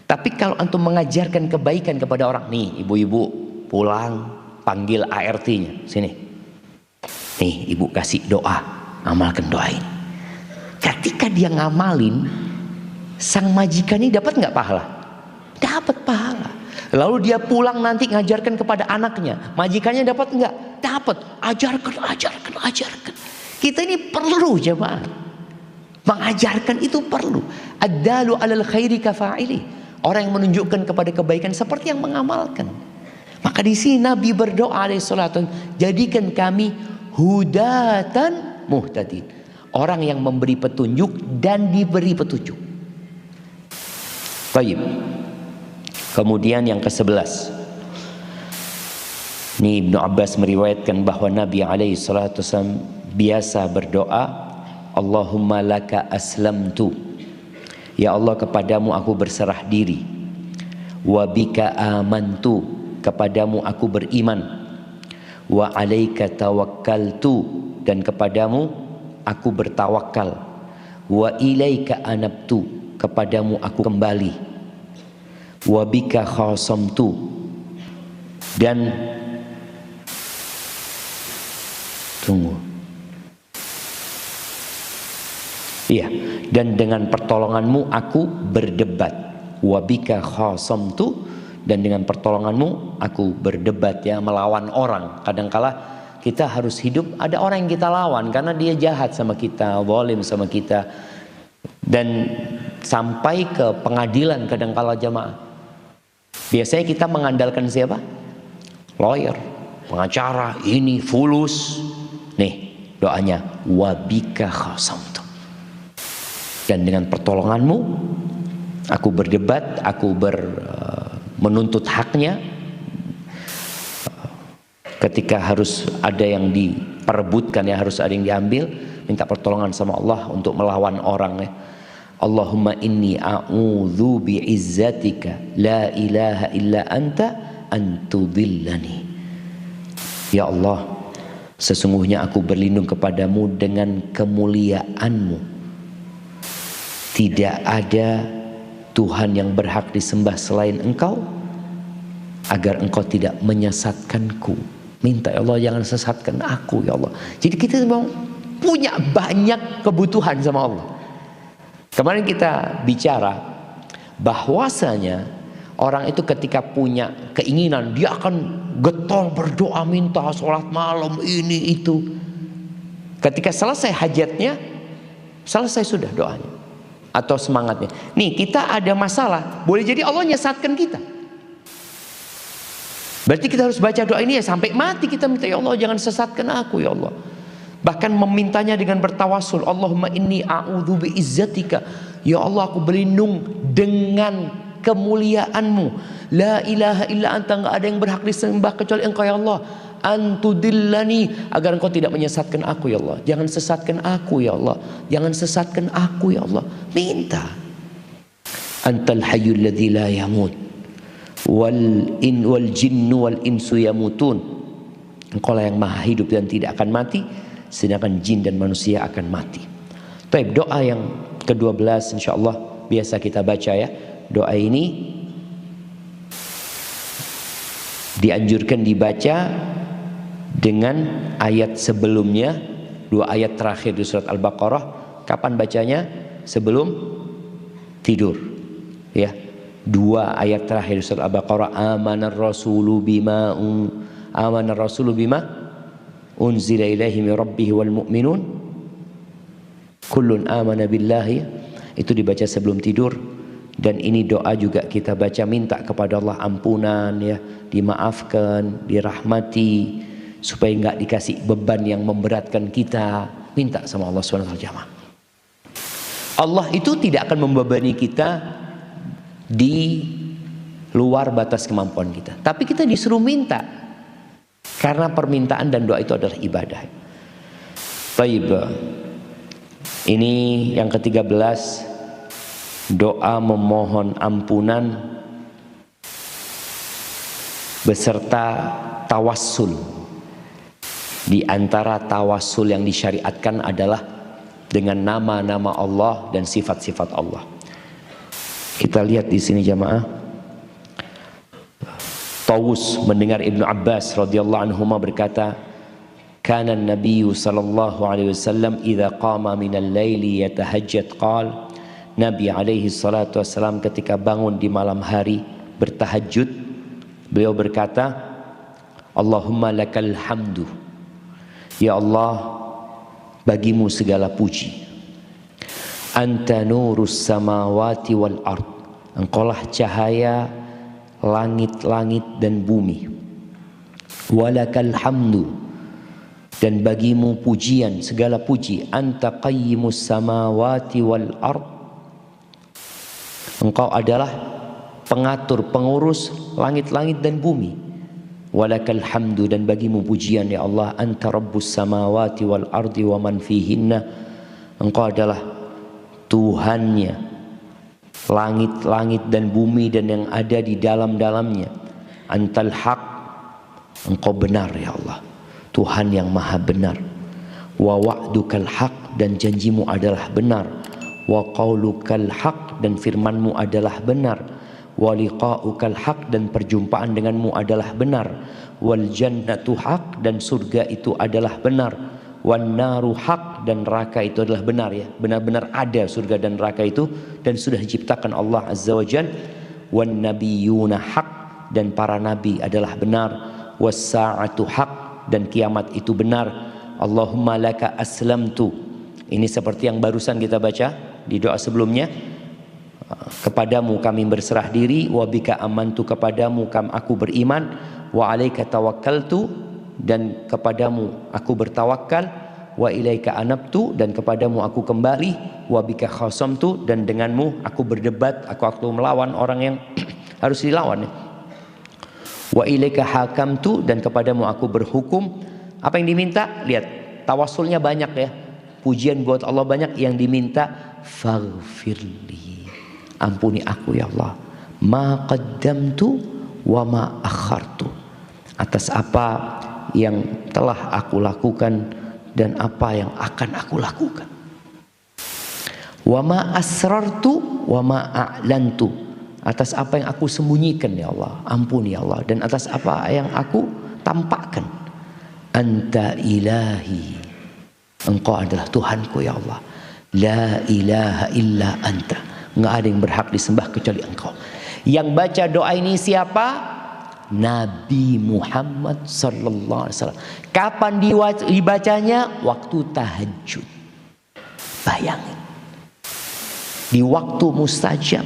Tapi kalau antum mengajarkan kebaikan kepada orang, nih ibu-ibu pulang panggil ART-nya, sini. Nih ibu kasih doa, amalkan doa ini. Ketika dia ngamalin, sang majikan ini dapat nggak pahala? Dapat pahala. Lalu dia pulang nanti ngajarkan kepada anaknya, majikannya dapat nggak? Dapat. Ajarkan. Kita ini perlu jemaah. Mengajarkan itu perlu. Ad-dalu 'alal khairi kafa'ili. Orang yang menunjukkan kepada kebaikan seperti yang mengamalkan. Maka di sini Nabi berdoa alaihissalatu, jadikan kami hudatan muhtadin. Orang yang memberi petunjuk dan diberi petunjuk. Baik. Kemudian yang ke-11. Ini Ibnu Abbas meriwayatkan bahwa Nabi alaihissalatu biasa berdoa, Allahumma laka aslamtu. Ya Allah, kepadamu aku berserah diri. Wa bika amantu, kepadamu aku beriman. Wa alaika tawakkaltu, dan kepadamu aku bertawakal. Wa ilaika anabtu, kepadamu aku kembali. Wa bika khasamtu, dan iya, dan dengan pertolonganmu aku berdebat. Wabika khasamtu, dan dengan pertolonganmu aku berdebat, ya, melawan orang. Kadangkala kita harus hidup, ada orang yang kita lawan karena dia jahat sama kita, zalim sama kita, dan sampai ke pengadilan kadangkala jamaah. Biasanya kita mengandalkan siapa? Lawyer, pengacara, ini fulus. Nih doanya, wabika khasamtu, dan dengan pertolonganmu aku berdebat, aku menuntut haknya. Ketika harus ada yang diperebutkan, ya harus ada yang diambil, minta pertolongan sama Allah untuk melawan orang, ya. Allahumma inni a'udzu bi'izzatika la ilaha illa anta antudillani. Ya Allah, sesungguhnya aku berlindung kepadamu dengan kemuliaanmu. Tidak ada Tuhan yang berhak disembah selain Engkau, agar Engkau tidak menyesatkanku. Minta, ya Allah, jangan sesatkan aku, ya Allah. Jadi kita memang punya banyak kebutuhan sama Allah. Kemarin kita bicara bahwasanya orang itu ketika punya keinginan, dia akan getol berdoa, minta, sholat malam, ini itu. Ketika selesai hajatnya, selesai sudah doanya atau semangatnya. Nih kita ada masalah, boleh jadi Allah nyesatkan kita. Berarti kita harus baca doa ini ya sampai mati, kita minta, ya Allah jangan sesatkan aku, ya Allah. Bahkan memintanya dengan bertawasul, Allahumma inni a'udzu bi'izzatika, ya Allah aku berlindung dengan kemuliaanmu. La ilaha illa anta, enggak ada yang berhak disembah kecuali Engkau, ya Allah. antudillani, agar engkau tidak menyesatkan aku ya Allah. Jangan sesatkan aku ya Allah. Jangan sesatkan aku ya Allah. Minta. Antal hayyul ladzi la yamut wal jinnu wal insu yamutun. Engkau lah yang maha hidup dan tidak akan mati, sedangkan jin dan manusia akan mati. Baik, doa yang ke-12 insyaallah biasa kita baca ya. Doa ini dianjurkan dibaca dengan ayat sebelumnya, 2 ayat terakhir di surat Al-Baqarah. Kapan bacanya? Sebelum tidur. Ya. 2 ayat terakhir di surat Al-Baqarah, amanar rasulu bima unzila ilaihi min rabbih wal mu'minun kullun amana billahi. Itu dibaca sebelum tidur. Dan ini doa juga kita baca, minta kepada Allah ampunan ya, dimaafkan, dirahmati, supaya enggak dikasih beban yang memberatkan kita. Minta sama Allah SWT. Allah itu tidak akan membebani kita di luar batas kemampuan kita, tapi kita disuruh minta, karena permintaan dan doa itu adalah ibadah. Baik, ini yang ke-13, doa memohon ampunan beserta tawassul. Di antara tawassul yang disyariatkan adalah dengan nama-nama Allah dan sifat-sifat Allah. Kita lihat di sini jamaah. Tawus mendengar Ibnu Abbas radhiyallahu anhuma berkata, "Kana an-nabiy sallallahu alaihi wasallam idza qama minal laili yatahajjad qala." Nabi alaihi salatu wasallam ketika bangun di malam hari bertahajud, beliau berkata, "Allahumma lakal hamdu." Ya Allah, bagimu segala puji. Anta nurus samawati wal ard. Engkaulah cahaya langit-langit dan bumi. Walakal hamdu, dan bagimu pujian, segala puji. Anta qayyimus samawati wal ard. Engkau adalah pengatur, pengurus langit-langit dan bumi. Walakal hamdu, dan bagimu pujian ya Allah. Anta rabbus samawati wal ardi wa man fihinna. Engkau adalah Tuhannya langit-langit dan bumi dan yang ada di dalam-dalamnya. Antal haq, engkau benar ya Allah, Tuhan yang maha benar. Wa wa'dukal haq, dan janjimu adalah benar. Wa qaulukal haq, dan firmanmu adalah benar. Wa liqa'ukal haq, dan perjumpaan denganmu adalah benar. Wal jannatu haq, dan surga itu adalah benar. Wan naru haq, dan neraka itu adalah benar ya. Benar-benar ada surga dan neraka itu, dan sudah diciptakan Allah Azza wa Jalla. Wan nabiyuna haq, dan para nabi adalah benar. Was sa'atu haq, dan kiamat itu benar. Allahumma laka aslamtu. Ini seperti yang barusan kita baca di doa sebelumnya. Kepadamu kami berserah diri. Wa bika amantu, kepadamu aku beriman. Wa alaika tawakkaltu, dan kepadamu aku bertawakal. Wa ilaika anabtu, dan kepadamu aku kembali. Wa bika khasamtu, dan denganmu aku berdebat, aku melawan orang yang harus dilawan. Wa ilaika hakamtu, dan kepadamu aku berhukum. Apa yang diminta? Lihat, tawasulnya banyak ya. Pujian buat Allah banyak. Yang diminta, faghfirli, ampuni aku ya Allah. Ma qaddamtu wa ma akhartu, atas apa yang telah aku lakukan dan apa yang akan aku lakukan. Wa ma asrartu wa ma a'lantu, atas apa yang aku sembunyikan ya Allah, ampuni ya Allah, dan atas apa yang aku tampakkan. Anta ilahi, engkau adalah Tuhanku ya Allah. La ilaha illa anta, enggak ada yang berhak disembah kecuali engkau. Yang baca doa ini siapa? Nabi Muhammad sallallahu alaihi wasallam. Kapan dibacanya? Waktu tahajud. Bayangin, di waktu mustajab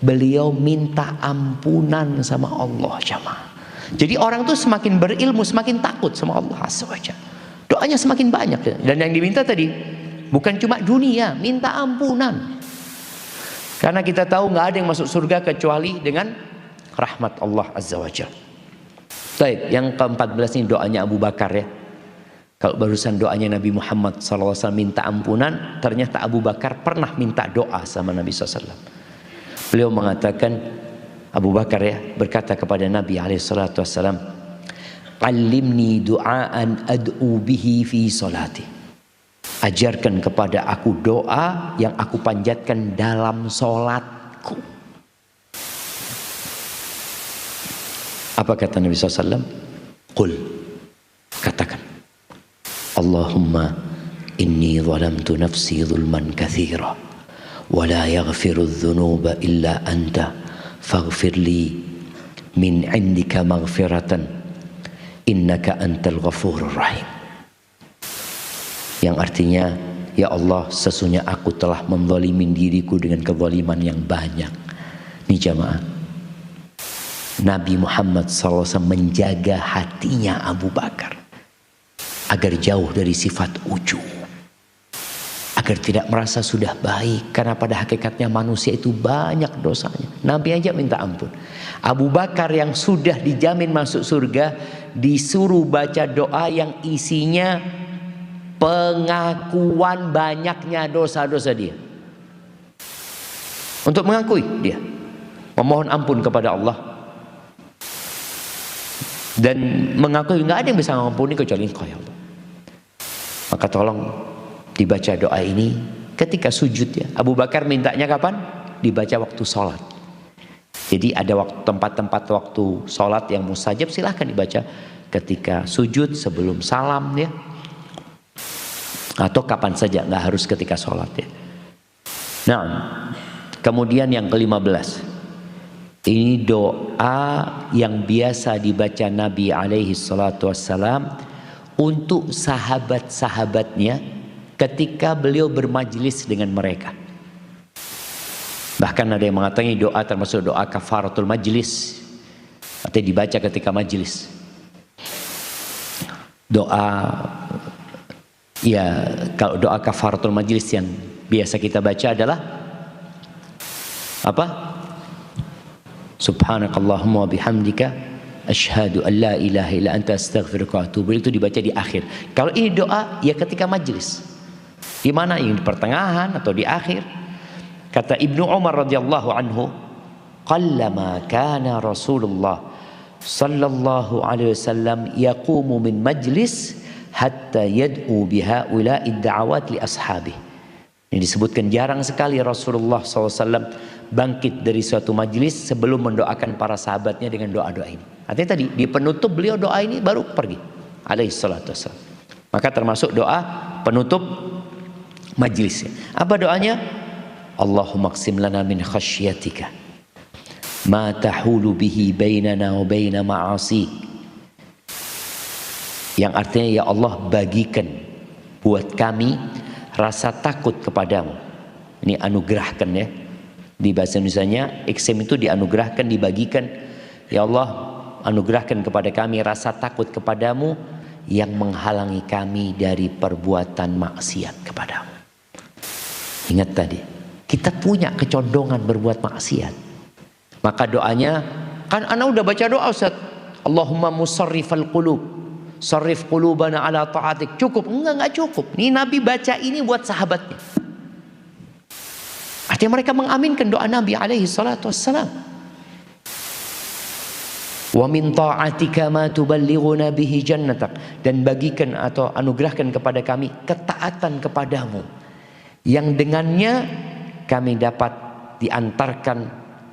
beliau minta ampunan sama Allah jamaah. Jadi orang tuh semakin berilmu semakin takut sama Allah azza wajalla. Doanya semakin banyak, dan yang diminta tadi bukan cuma dunia, minta ampunan. Karena kita tahu nggak ada yang masuk surga kecuali dengan rahmat Allah azza wajalla. Baik, yang ke-14 ini doanya Abu Bakar ya. Kalau barusan doanya Nabi Muhammad SAW minta ampunan, ternyata Abu Bakar pernah minta doa sama Nabi SAW. Beliau mengatakan, Abu Bakar ya, berkata kepada Nabi SAW, "Allimni du'aan ad'u bihi fi salati." Ajarkan kepada aku doa yang aku panjatkan dalam solatku. Apa kata Nabi SAW? Qul, katakan, Allahumma inni zalamtu nafsi zulman kathira wa la yaghfiru dhunuba illa anta faghfir li min indika maghfiratan innaka antal ghafurur rahim. Yang artinya, ya Allah, sesungguhnya aku telah menzalimin diriku dengan kezaliman yang banyak. Ini jamaah, Nabi Muhammad SAW menjaga hatinya Abu Bakar agar jauh dari sifat ujub, agar tidak merasa sudah baik, karena pada hakikatnya manusia itu banyak dosanya. Nabi aja minta ampun. Abu Bakar yang sudah dijamin masuk surga disuruh baca doa yang isinya pengakuan banyaknya dosa-dosa dia, untuk mengakui dia memohon ampun kepada Allah dan mengakui nggak ada yang bisa mengampuni kecuali Engkau ya Allah. Maka tolong dibaca doa ini ketika sujud ya. Abu Bakar mintanya kapan? Dibaca waktu sholat. Jadi ada tempat-tempat waktu sholat yang mustajab, silahkan dibaca ketika sujud, sebelum salam ya, atau kapan saja, nggak harus ketika sholat ya. Nah, kemudian yang ke-15, ini doa yang biasa dibaca Nabi alaihi salatu wassalam untuk sahabat-sahabatnya ketika beliau bermajlis dengan mereka. Bahkan ada yang mengatakan doa termasuk doa kafaratul majlis, artinya dibaca ketika majlis. Doa ya, kalau doa kafaratul majlis yang biasa kita baca adalah apa? Subhanakallahumma wa bihamdika asyhadu an la ilaha illa anta astaghfiruka wa atubu ilaik. Itu dibaca di akhir. Kalau ini doa ya ketika majlis. Di mana? Yang di pertengahan atau di akhir. Kata Ibnu Umar radhiyallahu anhu, qallama kana Rasulullah sallallahu alaihi wasallam yaqumu min majlis hatta yad'u biha ula'id da'awat li ashabih. Ini disebutkan jarang sekali Rasulullah SAW bangkit dari suatu majlis sebelum mendoakan para sahabatnya dengan doa-doa ini. Artinya tadi di penutup beliau doa ini baru pergi alaihi salatu wassalam. Maka termasuk doa penutup majlisnya. Apa doanya? Allahumma qsim lana min khasyatika ma tahulu bihi bainana wa baina ma'asik. Yang artinya, ya Allah, bagikan buat kami rasa takut kepadamu. Ini anugerahkan ya. Di bahasa Indonesianya, iksim itu dianugerahkan, dibagikan. Ya Allah, anugerahkan kepada kami rasa takut kepadamu yang menghalangi kami dari perbuatan maksiat kepadamu. Ingat tadi, kita punya kecondongan berbuat maksiat. Maka doanya, kan ana udah baca doa Ustaz, Allahumma musarrifal qulub, sarrif qulubana ala ta'atik. Cukup? Enggak cukup. Ini Nabi baca ini buat sahabatnya. Artinya mereka mengaminkan doa Nabi alaihi salatu wassalam. Wa min ta'atika ma tuballighuna bihi jannatak. Dan bagikan atau anugerahkan kepada kami ketaatan kepadamu yang dengannya kami dapat diantarkan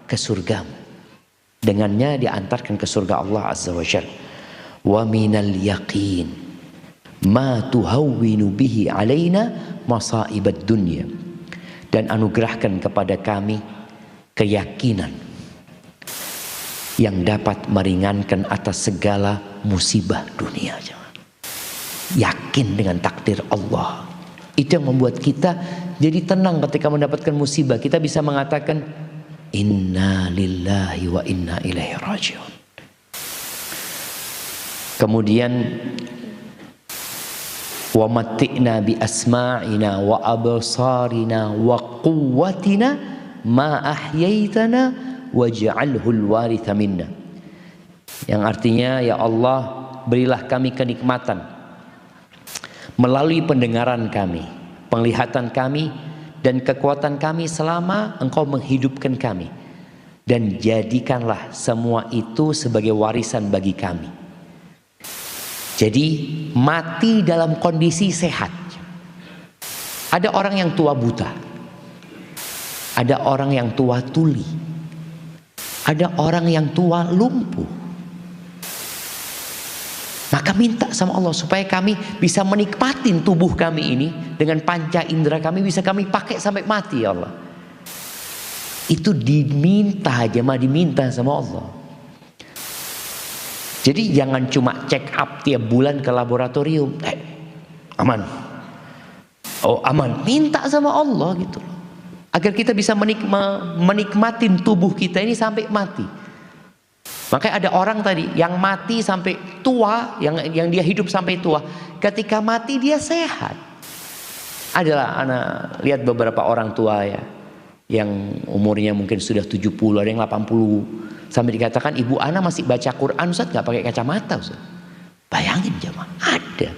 ke surgamu. Dengannya diantarkan ke surga Allah azza wa jalla. Wa minal yaqin ma tuhawwinu bihi alaina masaibad dunya. Dan anugerahkan kepada kami keyakinan yang dapat meringankan atas segala musibah dunia. Yakin dengan takdir Allah. Itu yang membuat kita jadi tenang ketika mendapatkan musibah. Kita bisa mengatakan inna lillahi wa inna ilaihi raji'un. Kemudian wa matti'na bi asma'ina wa absarina wa quwwatina ma ahyaitana waj'alhu al-waritha minna. yang artinya ya Allah berilah kami kenikmatan melalui pendengaran kami, penglihatan kami, dan kekuatan kami selama Engkau menghidupkan kami, dan jadikanlah semua itu sebagai warisan bagi kami. Jadi mati dalam kondisi sehat. Ada orang yang tua buta, ada orang yang tua tuli, ada orang yang tua lumpuh. Maka minta sama Allah supaya kami bisa menikmatin tubuh kami ini dengan panca indera kami, bisa kami pakai sampai mati ya Allah. Itu diminta aja, mah diminta sama Allah. Jadi jangan cuma check up tiap bulan ke laboratorium, aman, oh aman, minta sama Allah gitu loh, agar kita bisa menikmatin tubuh kita ini sampai mati. Makanya ada orang tadi yang mati sampai tua, yang dia hidup sampai tua, ketika mati dia sehat. Adalah anak lihat beberapa orang tua ya, yang umurnya mungkin sudah 70, ada yang 80, sampai dikatakan ibu ana masih baca Quran Ustaz gak pakai kacamata Ustaz. Bayangin jemaah, ada.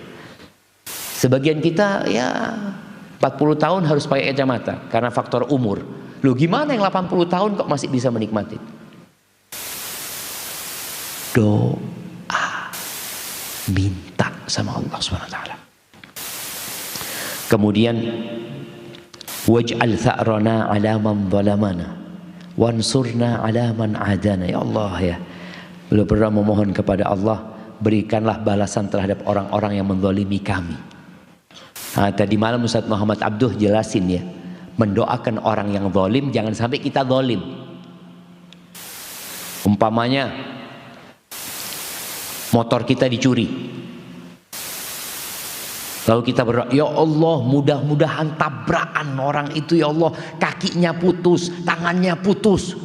Sebagian kita ya 40 tahun harus pakai kacamata karena faktor umur. Loh gimana yang 80 tahun kok masih bisa menikmati? Doa, minta sama Allah SWT. Kemudian waj'al tha'rana ala man zalamana wansurna ala man adana. Ya Allah ya, beliau pernah memohon kepada Allah, berikanlah balasan terhadap orang-orang yang menzalimi kami. Tadi malam Ustaz Muhammad Abduh jelasin ya, mendoakan orang yang zalim jangan sampai kita zalim. Umpamanya motor kita dicuri, lalu kita berdoa, ya Allah mudah-mudahan tabrakan orang itu ya Allah, kakinya putus, tangannya putus.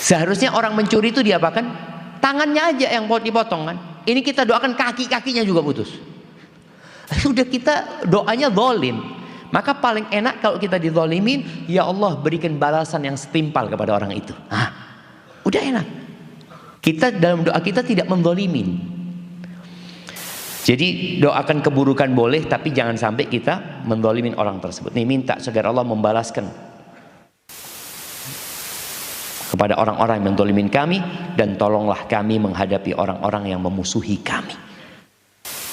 Seharusnya orang mencuri itu diapakan? Tangannya aja yang dipotong kan. Ini kita doakan kaki-kakinya juga putus. Sudah kita doanya zalim. Maka paling enak kalau kita dizalimin, ya Allah berikan balasan yang setimpal kepada orang itu. Udah enak. Kita dalam doa kita tidak menzalimin. Jadi doakan keburukan boleh, tapi jangan sampai kita menzalimin orang tersebut. Nih minta agar Allah membalaskan kepada orang-orang yang menzalimin kami, dan tolonglah kami menghadapi orang-orang yang memusuhi kami.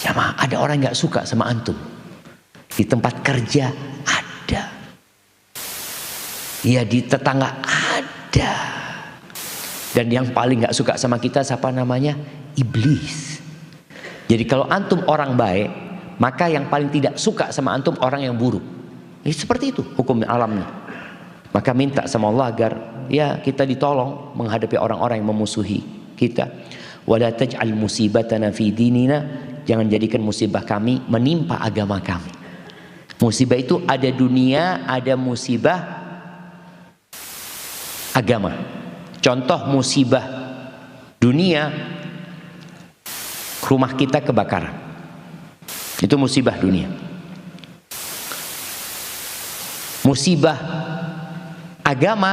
Jamaah, ada orang yang gak suka sama antum. Di tempat kerja ada, ya di tetangga ada. Dan yang paling gak suka sama kita siapa namanya? Iblis. Jadi kalau antum orang baik, maka yang paling tidak suka sama antum orang yang buruk. Seperti itu hukum alamnya. Maka minta sama Allah agar ya kita ditolong menghadapi orang-orang yang memusuhi kita. Wala taj'al musibatana fi dinina, jangan jadikan musibah kami menimpa agama kami. Musibah itu ada dunia, ada musibah agama. Contoh musibah dunia, rumah kita kebakaran, itu musibah dunia. Musibah agama,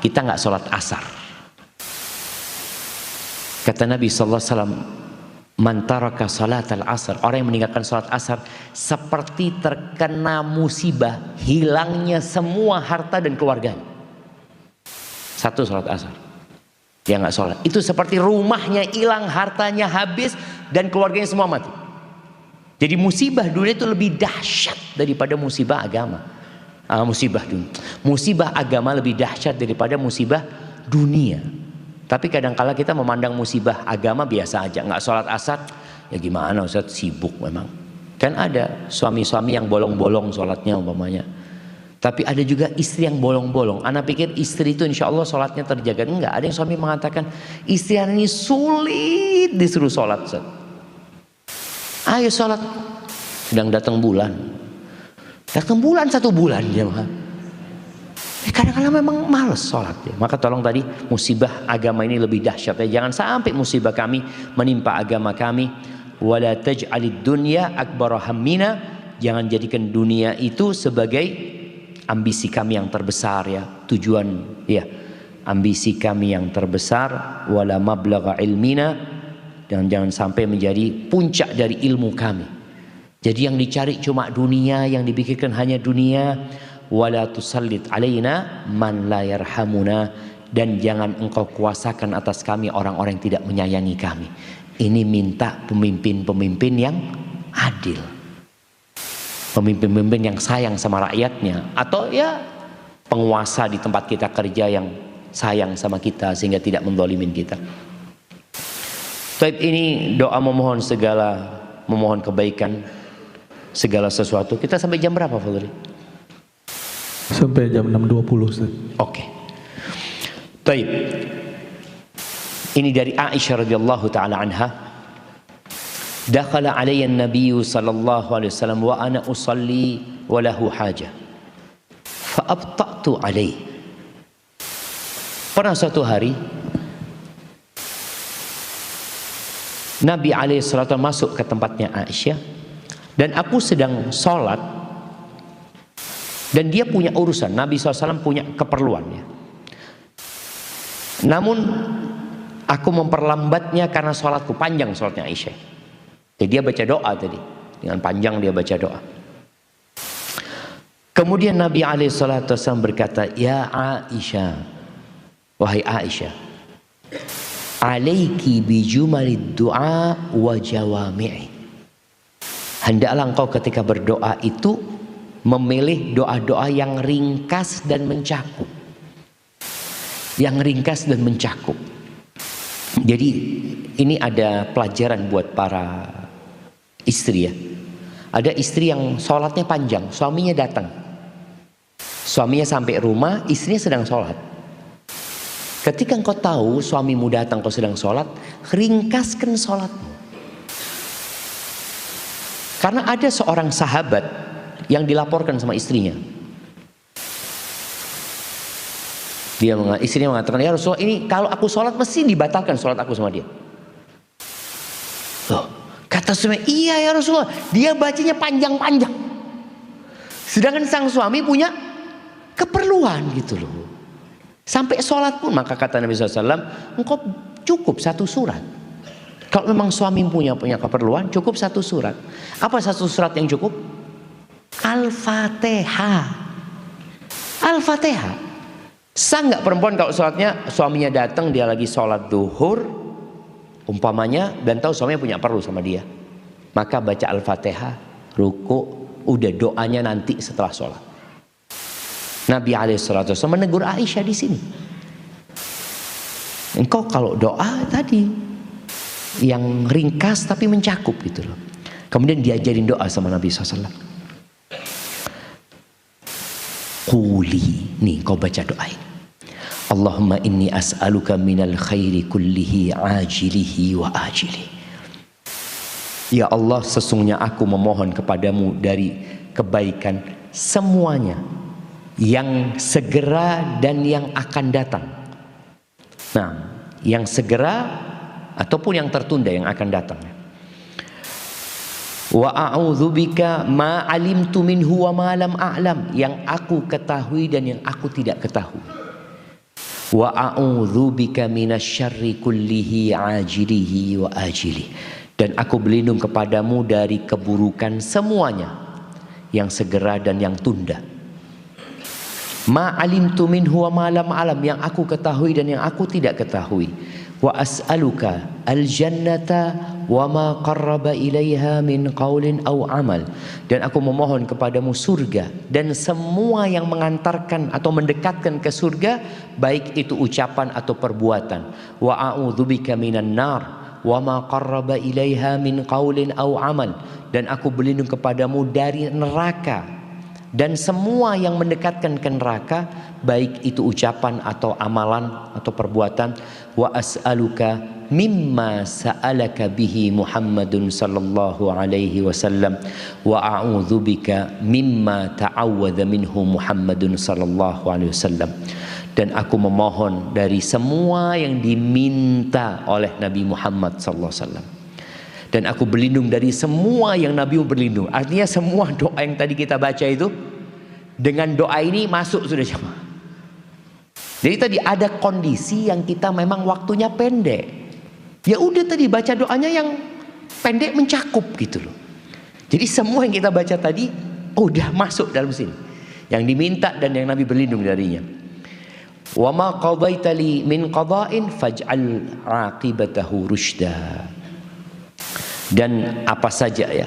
kita nggak sholat asar. Kata Nabi SAW, man taraka salatal asar, orang yang meninggalkan sholat asar seperti terkena musibah, hilangnya semua harta dan keluarganya. Satu sholat asar, dia nggak sholat, itu seperti rumahnya hilang, hartanya habis, dan keluarganya semua mati. Jadi musibah dunia itu lebih dahsyat daripada musibah agama. Musibah agama lebih dahsyat daripada musibah dunia. Tapi kadangkala kita memandang musibah agama biasa aja, nggak sholat asar, ya gimana Ustaz, sibuk memang. Kan ada suami-suami yang bolong-bolong sholatnya umpamanya. Tapi ada juga istri yang bolong-bolong. Anak pikir istri itu insya Allah sholatnya terjaga. Enggak, ada yang suami mengatakan istri ini sulit disuruh sholat. Ayo sholat. Sedang datang bulan. Datang bulan 1 bulan jemaah. Kadang-kadang memang malas sholat ya. Maka tolong tadi musibah agama ini lebih dahsyat ya. Jangan sampai musibah kami menimpa agama kami. Wala taj'alid dunya akbar hammina. Jangan jadikan dunia itu sebagai ambisi kami yang terbesar ya, tujuan ya, ambisi kami yang terbesar, wala mablagha ilmina, dan jangan sampai menjadi puncak dari ilmu kami. Jadi yang dicari cuma dunia, yang dipikirkan hanya dunia. Wala tusallit alaina man la yarhamuna, dan jangan engkau kuasakan atas kami orang-orang yang tidak menyayangi kami. Ini minta pemimpin-pemimpin yang adil, pemimpin-pemimpin yang sayang sama rakyatnya, atau ya penguasa di tempat kita kerja yang sayang sama kita sehingga tidak mendolimin kita. Taib, ini doa memohon kebaikan segala sesuatu. Kita sampai jam berapa, Fadli? Sampai jam 6.20, Ustaz. Oke. Taib. Ini dari Aisyah radhiyallahu taala anha. Dakhala alayya an-nabiy sallallahu alaihi wasallam wa ana usalli wa lahu hajah. Fa abta'tu alayhi. Pernah suatu hari Nabi alaihi salatu masuk ke tempatnya Aisyah, dan aku sedang sholat, dan dia punya urusan. Nabi SAW punya keperluannya. Namun aku memperlambatnya karena sholatku panjang, sholatnya Aisyah. Jadi dia baca doa tadi, dengan panjang dia baca doa. Kemudian Nabi SAW berkata, ya Aisyah, wahai Aisyah, alaiki bijumalid du'a wa jawami'i. Hendaklah engkau ketika berdoa itu memilih doa-doa yang ringkas dan mencakup. Yang ringkas dan mencakup. Jadi ini ada pelajaran buat para istri ya. Ada istri yang sholatnya panjang, suaminya datang. Suaminya sampai rumah, istrinya sedang sholat. Ketika engkau tahu suamimu datang, kau sedang sholat, ringkaskan sholatmu. Karena ada seorang sahabat yang dilaporkan sama istrinya. Istrinya mengatakan, ya Rasulullah, ini kalau aku sholat mesti dibatalkan sholat aku sama dia. Loh, kata suami, iya ya Rasulullah, dia bacanya panjang-panjang. Sedangkan sang suami punya keperluan gitu loh. Sampai sholat pun, maka kata Nabi SAW, engkau cukup satu surat. Kalau memang suami punya keperluan, cukup satu surat. Apa satu surat yang cukup? Al-Fatihah. Al-Fatihah. Sah nggak perempuan kalau sholatnya suaminya datang, dia lagi sholat duhur umpamanya, dan tahu suaminya punya perlu sama dia, maka baca Al-Fatihah, ruku, udah doanya nanti setelah sholat. Nabi SAW menegur Aisyah di sini. Engkau kalau doa tadi yang ringkas tapi mencakup gitu loh. Kemudian diajarin doa sama Nabi SAW. Quli, nih kau baca doa ini. Allahumma inni as'aluka minal khairi kullihi ajilihi wa ajilihi. Ya Allah, sesungguhnya aku memohon kepadamu dari kebaikan semuanya, yang segera dan yang akan datang. Nah, yang segera ataupun yang tertunda yang akan datang. Wa a'udzubika ma alimtu minhu wa ma lam a'lam, yang aku ketahui dan yang aku tidak ketahui. Wa a'udzubika minasyarri kullihi ajilihi wa ajilihi, dan aku berlindung kepadamu dari keburukan semuanya, yang segera dan yang tunda. Ma alimtu minhu wa ma lam a'lam, yang aku ketahui dan yang aku tidak ketahui. Wa as'aluka al-jannata wa ma qarraba ilaiha min qaulin aw amal, dan aku memohon kepadamu surga dan semua yang mengantarkan atau mendekatkan ke surga, baik itu ucapan atau perbuatan. Wa a'udzubika minan nar wa ma qarraba ilaiha min qaulin aw amal, dan aku berlindung kepadamu dari neraka dan semua yang mendekatkan ke neraka, baik itu ucapan atau amalan atau perbuatan. Wa as'aluka mimma sa'alaka bihi Muhammadun sallallahu alaihi wasallam wa a'udzubika mimma ta'awwadha minhu Muhammadun sallallahu alaihi wasallam, dan aku memohon dari semua yang diminta oleh Nabi Muhammad sallallahu alaihi wasallam, dan aku berlindung dari semua yang Nabi berlindung. Artinya semua doa yang tadi kita baca itu, dengan doa ini masuk sudah jemaah. Jadi tadi ada kondisi yang kita memang waktunya pendek. Ya udah tadi baca doanya yang pendek mencakup gitu loh. Jadi semua yang kita baca tadi udah masuk dalam sini. Yang diminta dan yang Nabi berlindung darinya. Wa ma qadaita li min qada'in faj'al 'aqibatahu rusyda. Dan apa saja ya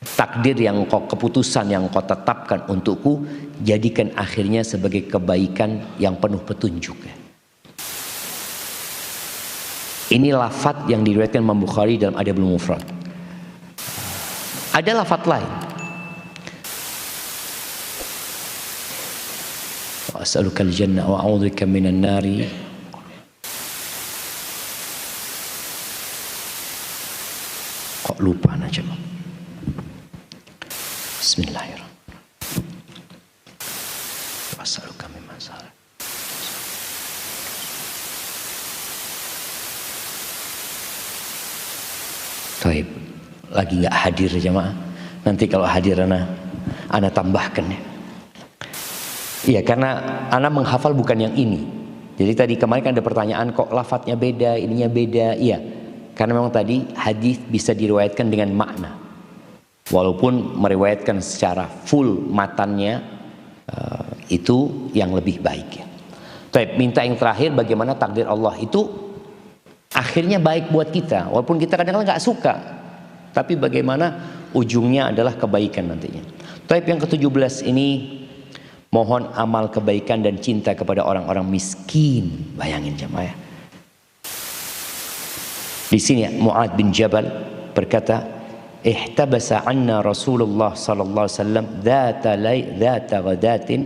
takdir yang kau, keputusan yang kau tetapkan untukku, jadikan akhirnya sebagai kebaikan yang penuh petunjuk. Ini lafaz yang diriwayatkan Imam Bukhari dalam Adabul Mufrad. Ada lafaz lain. Wa as'aluka al-jannah wa a'udzubika minan nari. Kok lupa aja, Bang. Bismillahirrahmanirrahim. Wassaluka min masalah. Taib, lagi nggak hadir jemaah. Nanti kalau hadir ana tambahkan ya. Iya, karena ana menghafal bukan yang ini. Jadi tadi kemarin kan ada pertanyaan kok lafadznya beda, ininya beda. Iya, karena memang tadi hadis bisa diriwayatkan dengan makna. Walaupun meriwayatkan secara full matannya itu yang lebih baik ya. Taib, minta yang terakhir, bagaimana takdir Allah itu akhirnya baik buat kita, walaupun kita kadang-kadang nggak suka, tapi bagaimana ujungnya adalah kebaikan nantinya. Taib, yang ke-17 ini mohon amal kebaikan dan cinta kepada orang-orang miskin. Bayangin jemaah ya. Di sini Mu'adz bin Jabal berkata, ihtabasa anna Rasulullah sallallahu alaihi wasallam dzata ghadatin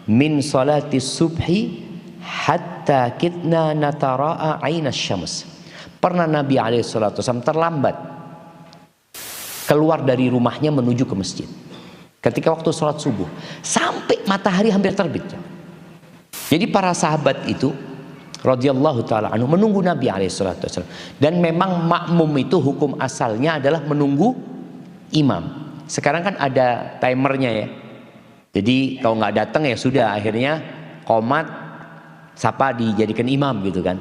min salati subhi hatta kitna natara'a aina syams. Pernah Nabi alaihi salatu wasallam terlambat keluar dari rumahnya menuju ke masjid ketika waktu sholat subuh sampai matahari hampir terbit. Jadi para sahabat itu radhiyallahu taala anhu menunggu Nabi alaihi salatu wasallam, dan memang makmum itu hukum asalnya adalah menunggu imam. Sekarang kan ada timernya ya. Jadi kalau nggak datang ya sudah, akhirnya qomat siapa dijadikan imam gitu kan.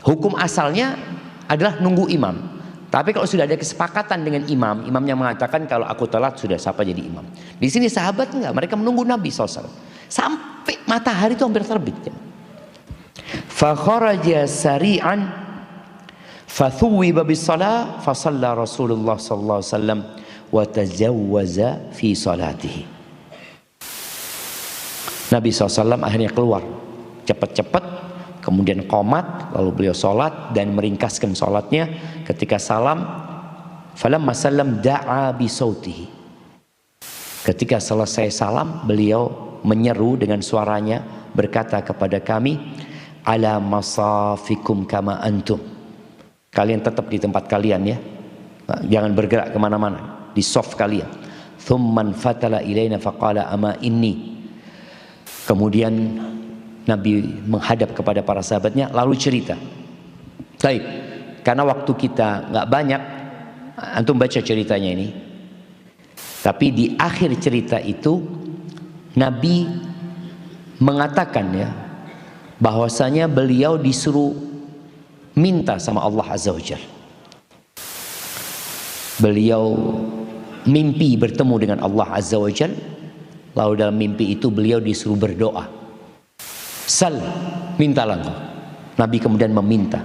Hukum asalnya adalah nunggu imam. Tapi kalau sudah ada kesepakatan dengan imam, imamnya mengatakan kalau aku telat sudah siapa jadi imam. Di sini sahabat enggak, mereka menunggu Nabi SAW sampai matahari itu hampir terbit. Fa kharaja sari'an fa thuwiba bis shalah fa shalla Rasulullah sallallahu alaihi wasallam wa tajawwaza fi salatihi. Nabi SAW akhirnya keluar cepat-cepat, kemudian qomat, lalu beliau sholat dan meringkaskan sholatnya. Ketika salam, falamma sallam da'a bi sautihi. Ketika selesai salam, beliau menyeru dengan suaranya, berkata kepada kami, ala masafikum kama antum. Kalian tetap di tempat kalian ya, jangan bergerak kemana-mana, di soft kalian. Thumman fatala ilaina faqala ama inni. Kemudian Nabi menghadap kepada para sahabatnya lalu cerita. Baik, karena waktu kita nggak banyak, antum baca ceritanya ini. Tapi di akhir cerita itu Nabi mengatakan ya, bahwasanya beliau disuruh minta sama Allah Azza wa Jalla. Beliau mimpi bertemu dengan Allah Azza wa Jalla. Lalu dalam mimpi itu beliau disuruh berdoa. Sal, mintalah engkau. Nabi kemudian meminta.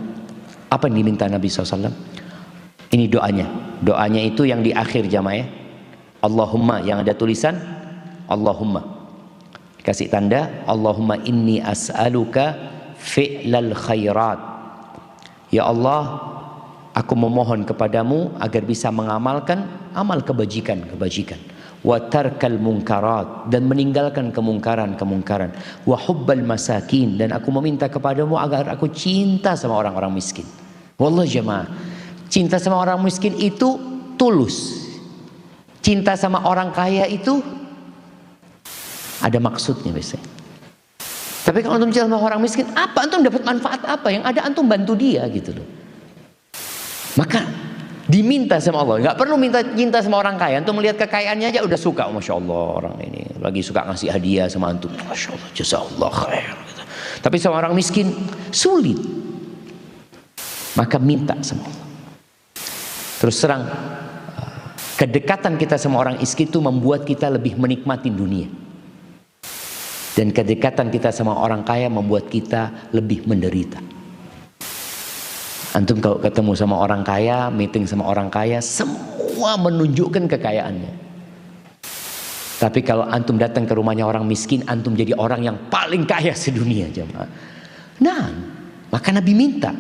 Apa yang diminta Nabi SAW? Ini doanya. Doanya itu yang di akhir jamaah. Allahumma, yang ada tulisan Allahumma. Kasih tanda Allahumma inni as'aluka fi'lal khairat. Ya Allah, aku memohon kepadamu agar bisa mengamalkan amal kebajikan. Wa tarkal munkarat, dan meninggalkan kemungkaran. Wa hubbal masakin, dan aku meminta kepadamu agar aku cinta sama orang-orang miskin. Wallah jemaah, cinta sama orang miskin itu tulus. Cinta sama orang kaya itu ada maksudnya biasanya. Tapi kalau antum cinta sama orang miskin, apa antum dapat manfaat apa? Yang ada antum bantu dia gitu loh. Maka diminta sama Allah, nggak perlu minta cinta sama orang kaya. Antum melihat kekayaannya aja udah suka, masya Allah orang ini lagi suka ngasih hadiah sama antum, masya Allah, jazakallah khair. Tapi sama orang miskin sulit. Maka minta sama Allah. Terus terang, kedekatan kita sama orang miskin itu membuat kita lebih menikmati dunia. Dan kedekatan kita sama orang kaya membuat kita lebih menderita. Antum kalau ketemu sama orang kaya, meeting sama orang kaya, semua menunjukkan kekayaannya. Tapi kalau antum datang ke rumahnya orang miskin, antum jadi orang yang paling kaya sedunia, jemaah. Nah, maka Nabi minta,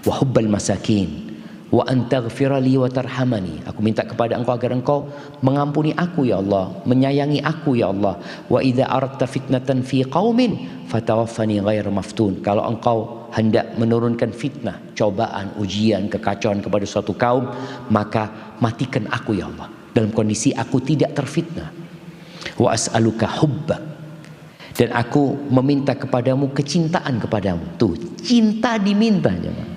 wa hubbal masakin wa antaghfira li wa tarhamani. Aku minta kepada engkau agar engkau mengampuni aku ya Allah, menyayangi aku ya Allah. Wa idza aradta fitnatan fi qaumin fatawaffani ghairu maftun. Kalau engkau hendak menurunkan fitnah, cobaan, ujian, kekacauan kepada suatu kaum, maka matikan aku ya Allah dalam kondisi aku tidak terfitnah. Wa as'aluka hubbak, dan aku meminta kepadamu kecintaan kepadamu. Tuh, cinta diminta, jemaah.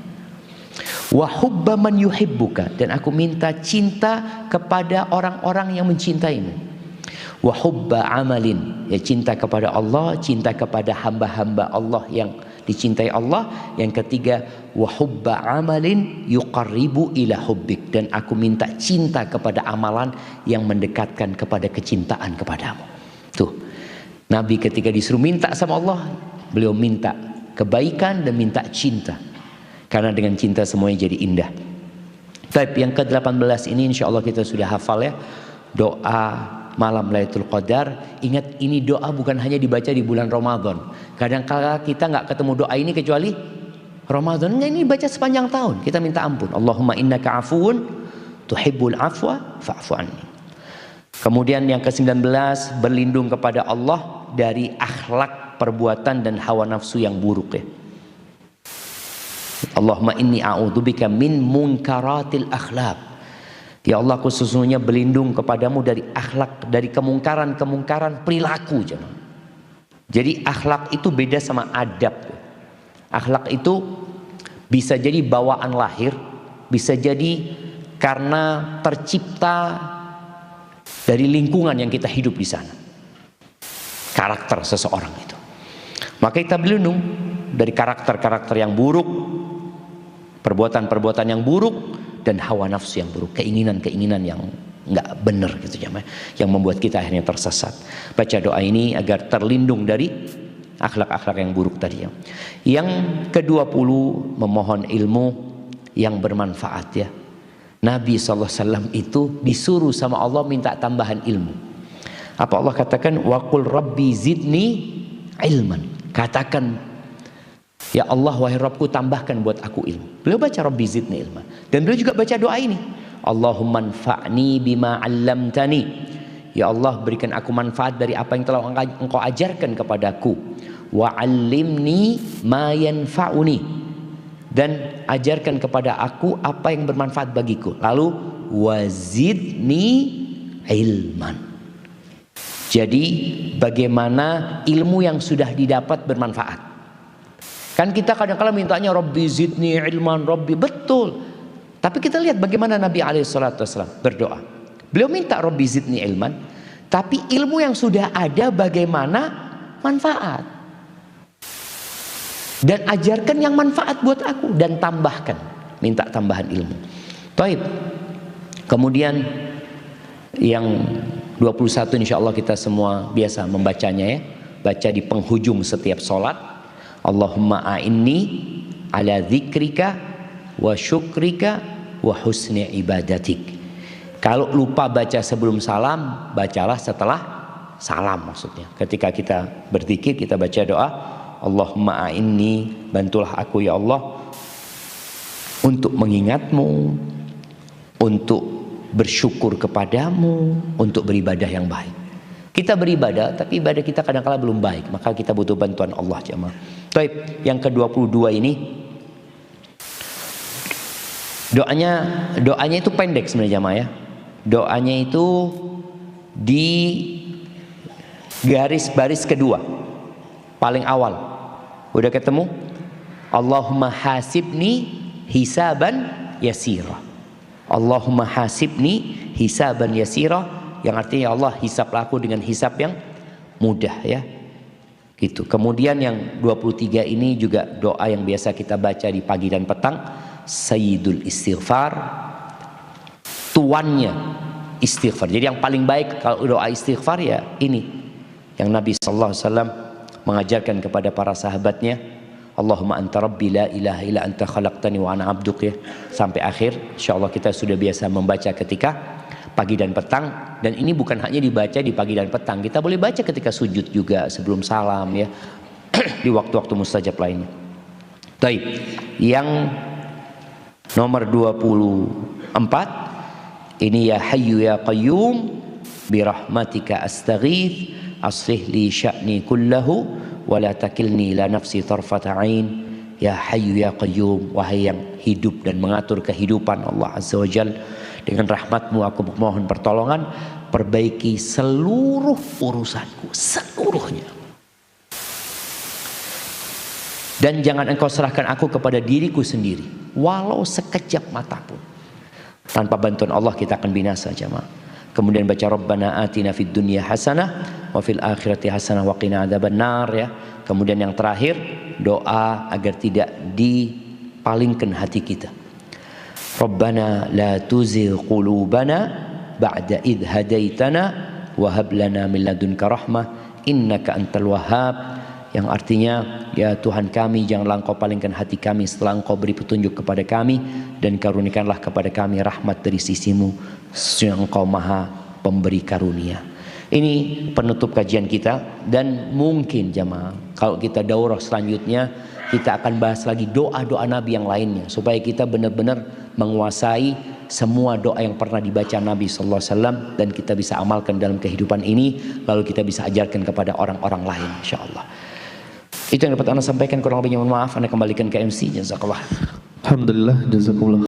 Wa hubba man yuhibbuka, dan aku minta cinta kepada orang-orang yang mencintaimu. Wa hubba amalin, ya cinta kepada Allah, cinta kepada hamba-hamba Allah yang dicintai Allah. Yang ketiga, wa hubba amalin yuqarribu ila hubbik, dan aku minta cinta kepada amalan yang mendekatkan kepada kecintaan kepadamu. Tuh, Nabi ketika disuruh minta sama Allah, beliau minta kebaikan dan minta cinta. Karena dengan cinta semuanya jadi indah. Baik, yang ke-18 ini insya Allah kita sudah hafal ya. Doa malam Lailatul Qadar. Ingat, ini doa bukan hanya dibaca di bulan Ramadan. Kadang-kala kita nggak ketemu doa ini kecuali Ramadan. Ini baca sepanjang tahun. Kita minta ampun. Allahumma innaka afuun tuhibbul afwa fa'fu anni. Kemudian yang ke-19, berlindung kepada Allah dari akhlak, perbuatan dan hawa nafsu yang buruk ya. Allahumma inni a'udzubika min munkaratil akhlaq. Ya Allah, aku sesungguhnya berlindung kepadamu dari akhlak, dari kemungkaran-kemungkaran perilaku. Jadi akhlak itu beda sama adab. Akhlak itu bisa jadi bawaan lahir, bisa jadi karena tercipta dari lingkungan yang kita hidup di sana. Karakter seseorang itu. Maka kita berlindung dari karakter-karakter yang buruk, perbuatan-perbuatan yang buruk, dan hawa nafsu yang buruk, keinginan-keinginan yang nggak benar gitu ya, yang membuat kita akhirnya tersesat. Baca doa ini agar terlindung dari akhlak-akhlak yang buruk tadi ya. Yang ke-20, memohon ilmu yang bermanfaat ya. Nabi SAW itu disuruh sama Allah minta tambahan ilmu. Apa Allah katakan? Wa qul rabbi zidni ilman. Katakan, ya Allah, wahai Rabbku, tambahkan buat aku ilmu. Beliau baca Rabbi zidni ilman. Dan beliau juga baca doa ini. Allahumma anfa'ni bima 'allamtani. Ya Allah, berikan aku manfaat dari apa yang telah engkau ajarkan kepadaku. Wa 'allimni ma yanfa'uni. Dan ajarkan kepada aku apa yang bermanfaat bagiku. Lalu wazidni ilman. Jadi bagaimana ilmu yang sudah didapat bermanfaat. Kan kita kadang-kadang mintanya Rabbi zidni ilman, Rabbi, betul. Tapi kita lihat bagaimana Nabi SAW berdoa. Beliau minta Rabbi zidni ilman, tapi ilmu yang sudah ada bagaimana manfaat. Dan ajarkan yang manfaat buat aku, dan tambahkan, minta tambahan ilmu. Baik. Kemudian yang 21 insya Allah kita semua biasa membacanya ya. Baca di penghujung setiap sholat. Allahumma a'inni ala dzikrika wa syukrika wa husni ibadatik. Kalau lupa baca sebelum salam, bacalah setelah salam maksudnya. Ketika kita berzikir, kita baca doa Allahumma a'inni, bantulah aku ya Allah untuk mengingatmu, untuk bersyukur kepadamu, untuk beribadah yang baik. Kita beribadah, tapi ibadah kita kadang-kala belum baik, maka kita butuh bantuan Allah, jemaah. Baik, yang ke-22 ini doanya itu pendek sebenarnya, jemaah ya. Doanya itu di garis baris kedua, paling awal. Udah ketemu? Allahumma hasibni hisaban yasira. Allahumma hasibni hisaban yasira, yang artinya ya Allah, hisablah aku dengan hisab yang mudah ya. Gitu. Kemudian yang 23 ini juga doa yang biasa kita baca di pagi dan petang, Sayyidul Istighfar, tuannya istighfar. Jadi yang paling baik kalau doa istighfar ya ini yang Nabi sallallahu alaihi wasallam mengajarkan kepada para sahabatnya, Allahumma anta rabbi la ilaha illa anta khalaqtani wa ana abduk, ya, sampai akhir. Insyaallah kita sudah biasa membaca ketika pagi dan petang, dan ini bukan hanya dibaca di pagi dan petang, kita boleh baca ketika sujud juga, sebelum salam, ya, di waktu-waktu mustajab lainnya. Baik, yang nomor 24 ini, ya hayyu ya qayyum birahmatika astaghith aslih li sya'ni kullahu wa la takilni la nafsi tarfata ain. Ya hayyu ya qayyum, wahai yang hidup dan mengatur kehidupan, Allah azza wajal, dengan rahmatmu aku memohon pertolongan, perbaiki seluruh urusanku, seluruhnya. Dan jangan engkau serahkan aku kepada diriku sendiri, walau sekejap mata pun. Tanpa bantuan Allah kita akan binasa, jemaah. Kemudian baca Rabbana atina fid dunya hasanah wa fil akhirati hasanah wa qina adzabannar, ya. Kemudian yang terakhir, doa agar tidak dipalingkan hati kita. Rabbana la tuzigh qulubana ba'da idh hadaitana wa hab lana min ladunka rahmah innaka antal wahhab, yang artinya, ya Tuhan kami, janganlah engkau palingkan hati kami setelah engkau beri petunjuk kepada kami, dan karunikanlah kepada kami rahmat dari sisimu, yang engkau maha pemberi karunia. Ini penutup kajian kita, dan mungkin jemaah kalau kita daurah selanjutnya kita akan bahas lagi doa-doa Nabi yang lainnya, supaya kita benar-benar menguasai semua doa yang pernah dibaca Nabi sallallahu alaihi wasallam, dan kita bisa amalkan dalam kehidupan ini, lalu kita bisa ajarkan kepada orang-orang lain, insyaallah. Itu yang dapat Anda sampaikan, kurang lebihnya mohon maaf. Anda kembalikan ke MC. Jazakallah. Alhamdulillah, jazakumullah.